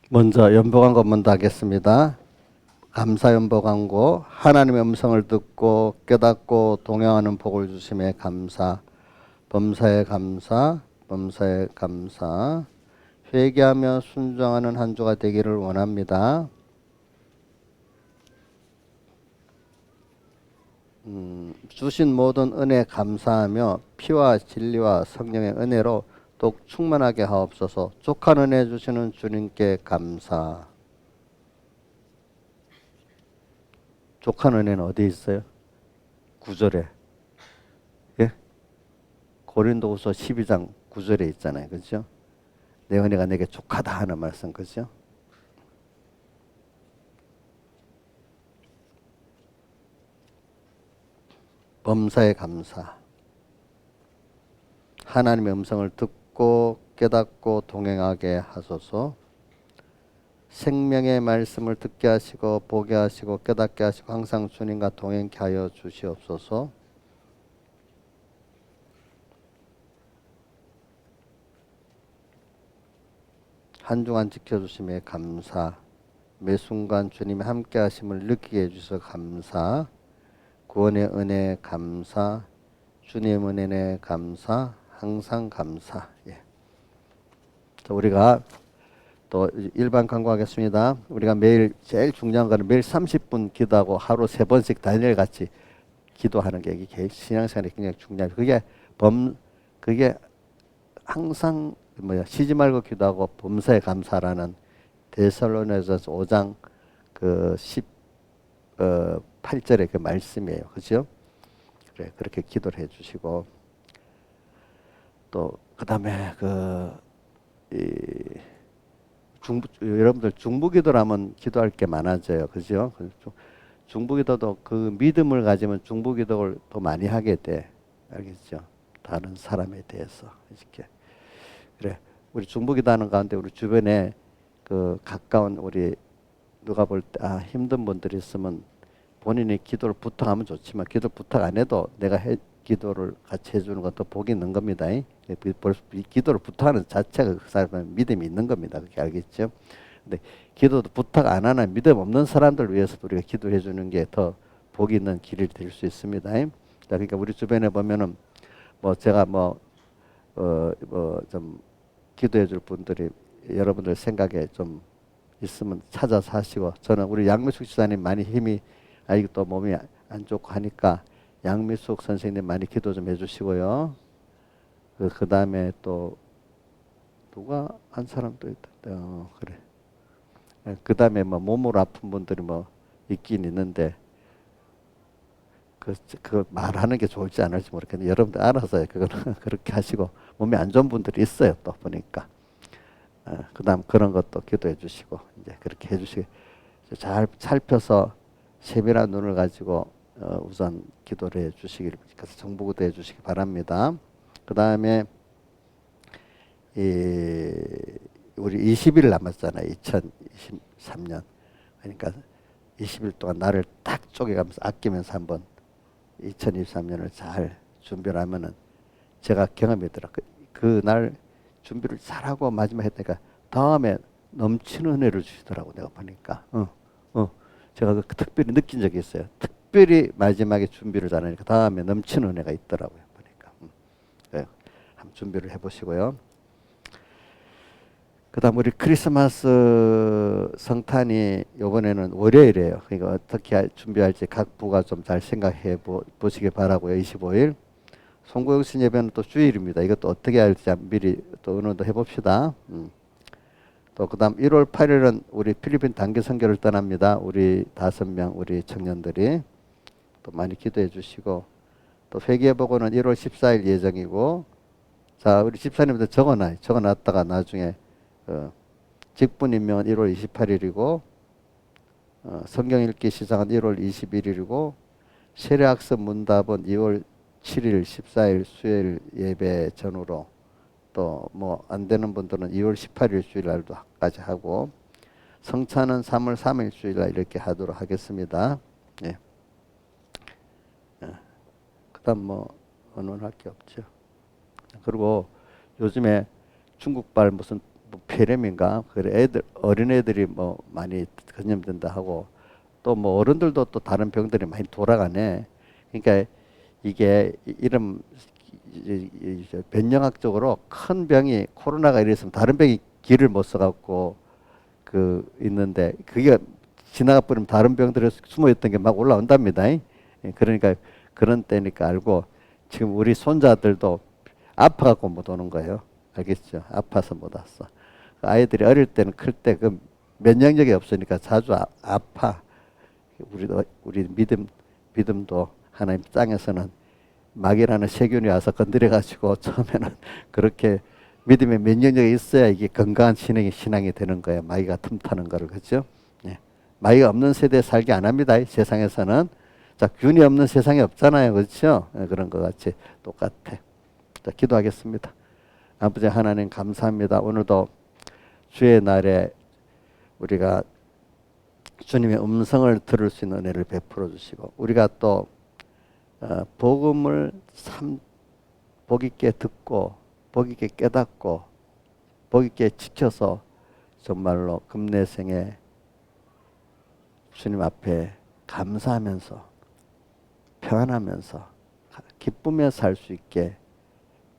먼저 연보광고 먼저 하겠습니다. 감사 연보광고. 하나님의 음성을 듣고 깨닫고 동행하는 복을 주심에 감사, 범사에 감사, 범사에 감사. 회개하며 순종하는 한 주가 되기를 원합니다. 주신 모든 은혜 감사하며 피와 진리와 성령의 은혜로 더욱 충만하게 하옵소서. 족한 은혜 주시는 주님께 감사. 족한 은혜는 어디 있어요? 9절에. 예? 고린도후서 12장 9절에 있잖아요. 그렇죠? 내 은혜가 내게 족하다 하는 말씀. 그렇죠? 범사에 감사. 하나님의 음성을 듣고 깨닫고 동행하게 하소서. 생명의 말씀을 듣게 하시고 보게 하시고 깨닫게 하시고 항상 주님과 동행케 하여 주시옵소서. 한 주간 지켜주심에 감사. 매 순간 주님의 함께 하심을 느끼게 해주셔서 감사. 구원의 은혜 감사. 주님의 은혜 감사. 항상 감사. 예. 우리가 또 일반 강구하겠습니다. 우리가 매일 제일 중요한 거는 매일 30분 기도하고 하루 3번씩 단일 같이 기도하는 게 이게 신앙생활이 굉장히 중요해요. 그게 항상 쉬지 말고 기도하고 범사에 감사라는 데살로니가서 5장 그 18절의 그 말씀이에요. 그죠? 그래, 그렇게 기도를 해 주시고 또 그다음에 여러분들 중부기도라면 기도할 게 많아져요. 그죠? 중부기도도 그 믿음을 가지면 중부기도를 더 많이 하게 돼. 알겠죠? 다른 사람에 대해서 이렇게. 그래. 우리 중부기도하는 가운데 우리 주변에 그 가까운 우리 누가 볼 때 힘든 분들이 있으면 본인이 기도를 부탁하면 좋지만 기도 부탁 안 해도 내가 기도를 같이 해주는 것도 복이 있는 겁니다. 이 기도를 부탁하는 자체가 그 사람의 믿음이 있는 겁니다. 그렇게 알겠죠? 근데 기도도 부탁 안 하는 믿음 없는 사람들 위해서도 우리가 기도해 주는 게 더 복이 있는 길이 될 수 있습니다. 그러니까 우리 주변에 보면은 제가 좀 기도해 줄 분들이 여러분들 생각에 좀 있으면 찾아서 하시고, 저는 우리 양미숙 지사님 많이 힘이 이거 또 몸이 안 좋고 하니까 양미숙 선생님 많이 기도 좀 해주시고요. 그 다음에 또 누가 한 사람 또 있다. 그래. 그 다음에 몸으로 아픈 분들이 있긴 있는데 그 말하는 게 좋을지 안 할지 모르겠는데 여러분들 알아서 그거는 그렇게 하시고, 몸이 안 좋은 분들이 있어요. 또 보니까. 그 다음 그런 것도 기도해 주시고 이제 그렇게 해주시고 잘 살펴서 세밀한 눈을 가지고 우선 기도를 해 주시길, 그래서 정보기도 해 주시기 바랍니다. 그 다음에 우리 20일 남았잖아요. 2023년. 그러니까 20일 동안 나를 딱 쪼개가면서 아끼면서 한번 2023년을 잘 준비를 하면은, 제가 경험이더라. 그날 준비를 잘하고 마지막에 했다니까 다음에 넘치는 은혜를 주시더라고. 내가 보니까 제가 특별히 느낀 적이 있어요. 특별히 마지막에 준비를 잘하니까 다음에 넘치는 은혜가 있더라고요. 보니까. 네, 한번 준비를 해보시고요. 그 다음 우리 크리스마스 성탄이 이번에는 월요일이에요. 그러니까 어떻게 준비할지 각 부가 좀 잘 생각해 보시길 바라고요. 25일. 송구영신 예배는 또 주일입니다. 이것도 어떻게 할지 미리 또 의논도 해봅시다. 또 그다음 1월 8일은 우리 필리핀 단기 선교를 떠납니다. 우리 5명 우리 청년들이 또 많이 기도해 주시고, 또 회개보고는 1월 14일 예정이고, 자 우리 집사님들 적어놨다가 나중에 직분 임명은 1월 28일이고 성경 읽기 시작은 1월 21일이고 세례학습 문답은 2월 7일 14일 수요일 예배 전후로, 또 안 되는 분들은 2월 18일 주일날도까지 하고, 성찬은 3월 3일 주일날 이렇게 하도록 하겠습니다. 예. 그다음 언론할 게 없죠. 그리고 요즘에 중국발 무슨 폐렴인가 그래 어린애들이 많이 전염된다 하고, 또 어른들도 또 다른 병들이 많이 돌아가네. 그러니까 이게 이런 변형학적으로 큰 병이 코로나가 이랬으면 다른 병이 길을 못 써갖고 그 있는데 그게 지나가 버리면 다른 병들에 숨어 있던 게 막 올라온답니다. 예, 그러니까 그런 때니까 알고 지금 우리 손자들도 아파갖고 못 오는 거예요. 알겠죠? 아파서 못 왔어. 아이들이 어릴 때는 클 때 그 면역력이 없으니까 자주 아파. 우리 믿음도 하나님 땅에서는 마귀라는 세균이 와서 건드려가지고 처음에는 그렇게 믿음의 면역력이 있어야 이게 건강한 신앙이 되는 거예요. 마귀가 틈타는 거를. 그죠? 예. 마귀가 없는 세대에 살기 안 합니다. 세상에서는. 자, 균이 없는 세상이 없잖아요. 그렇죠? 예, 그런 것 같이 똑같아. 자, 기도하겠습니다. 아버지 하나님 감사합니다. 오늘도 주의 날에 우리가 주님의 음성을 들을 수 있는 은혜를 베풀어 주시고 우리가 또 복음을 참 복 있게 듣고 복 있게 깨닫고 복 있게 지켜서 정말로 금내생에 주님 앞에 감사하면서 평안하면서 기쁘며 살 수 있게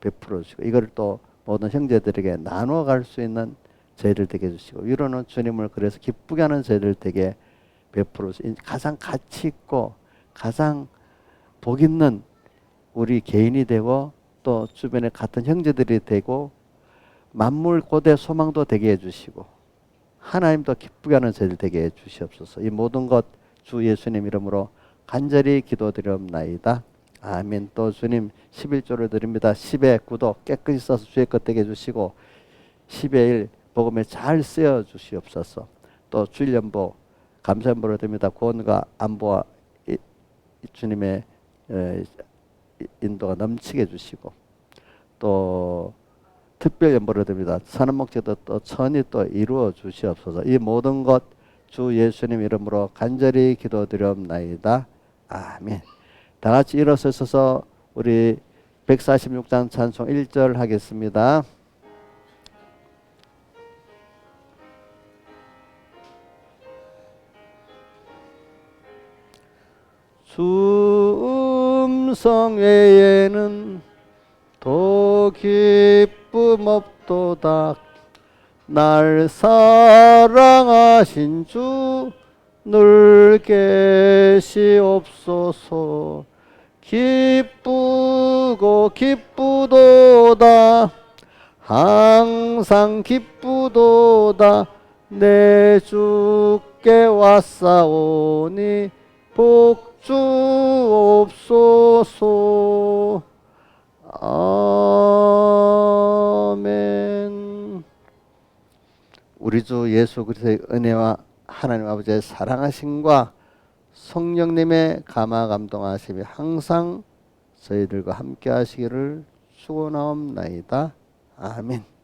베풀어 주시고 이걸 또 모든 형제들에게 나눠 갈 수 있는 저희들 되게 해주시고 위로는 주님을 그래서 기쁘게 하는 저희들 되게 베풀어 주시고 가장 가치 있고 가장 복 있는 우리 개인이 되고 또 주변에 같은 형제들이 되고 만물 고대 소망도 되게 해주시고 하나님도 기쁘게 하는 저희들 되게 해주시옵소서. 이 모든 것 주 예수님 이름으로 간절히 기도드리옵나이다. 아멘. 또 주님 11조를 드립니다. 10의 구도 깨끗이 써서 주의 것 되게 해주시고 10의 1 복음에 잘 쓰여 주시옵소서. 또 주일연보 감사연보를 드립니다. 구원과 안보와 주님의 인도가 넘치게 해주시고 또 특별연보를 드립니다. 선한 목적도 또 천히 또 이루어 주시옵소서. 이 모든 것 주 예수님 이름으로 간절히 기도드리옵나이다. 아멘. 다 같이 일어서서 우리 146장 찬송 1절 하겠습니다. 주 음성 외에는 더 기쁨 없도다. 날 사랑하신 주 늘 계시옵소서. 기쁘고 기쁘도다. 항상 기쁘도다. 내 주께 왔사오니 복 주옵소서. 아멘. 우리 주 예수 그리스도의 은혜와 하나님 아버지의 사랑하심과 성령님의 감화 감동하심이 항상 저희들과 함께 하시기를 축원하옵나이다. 아멘.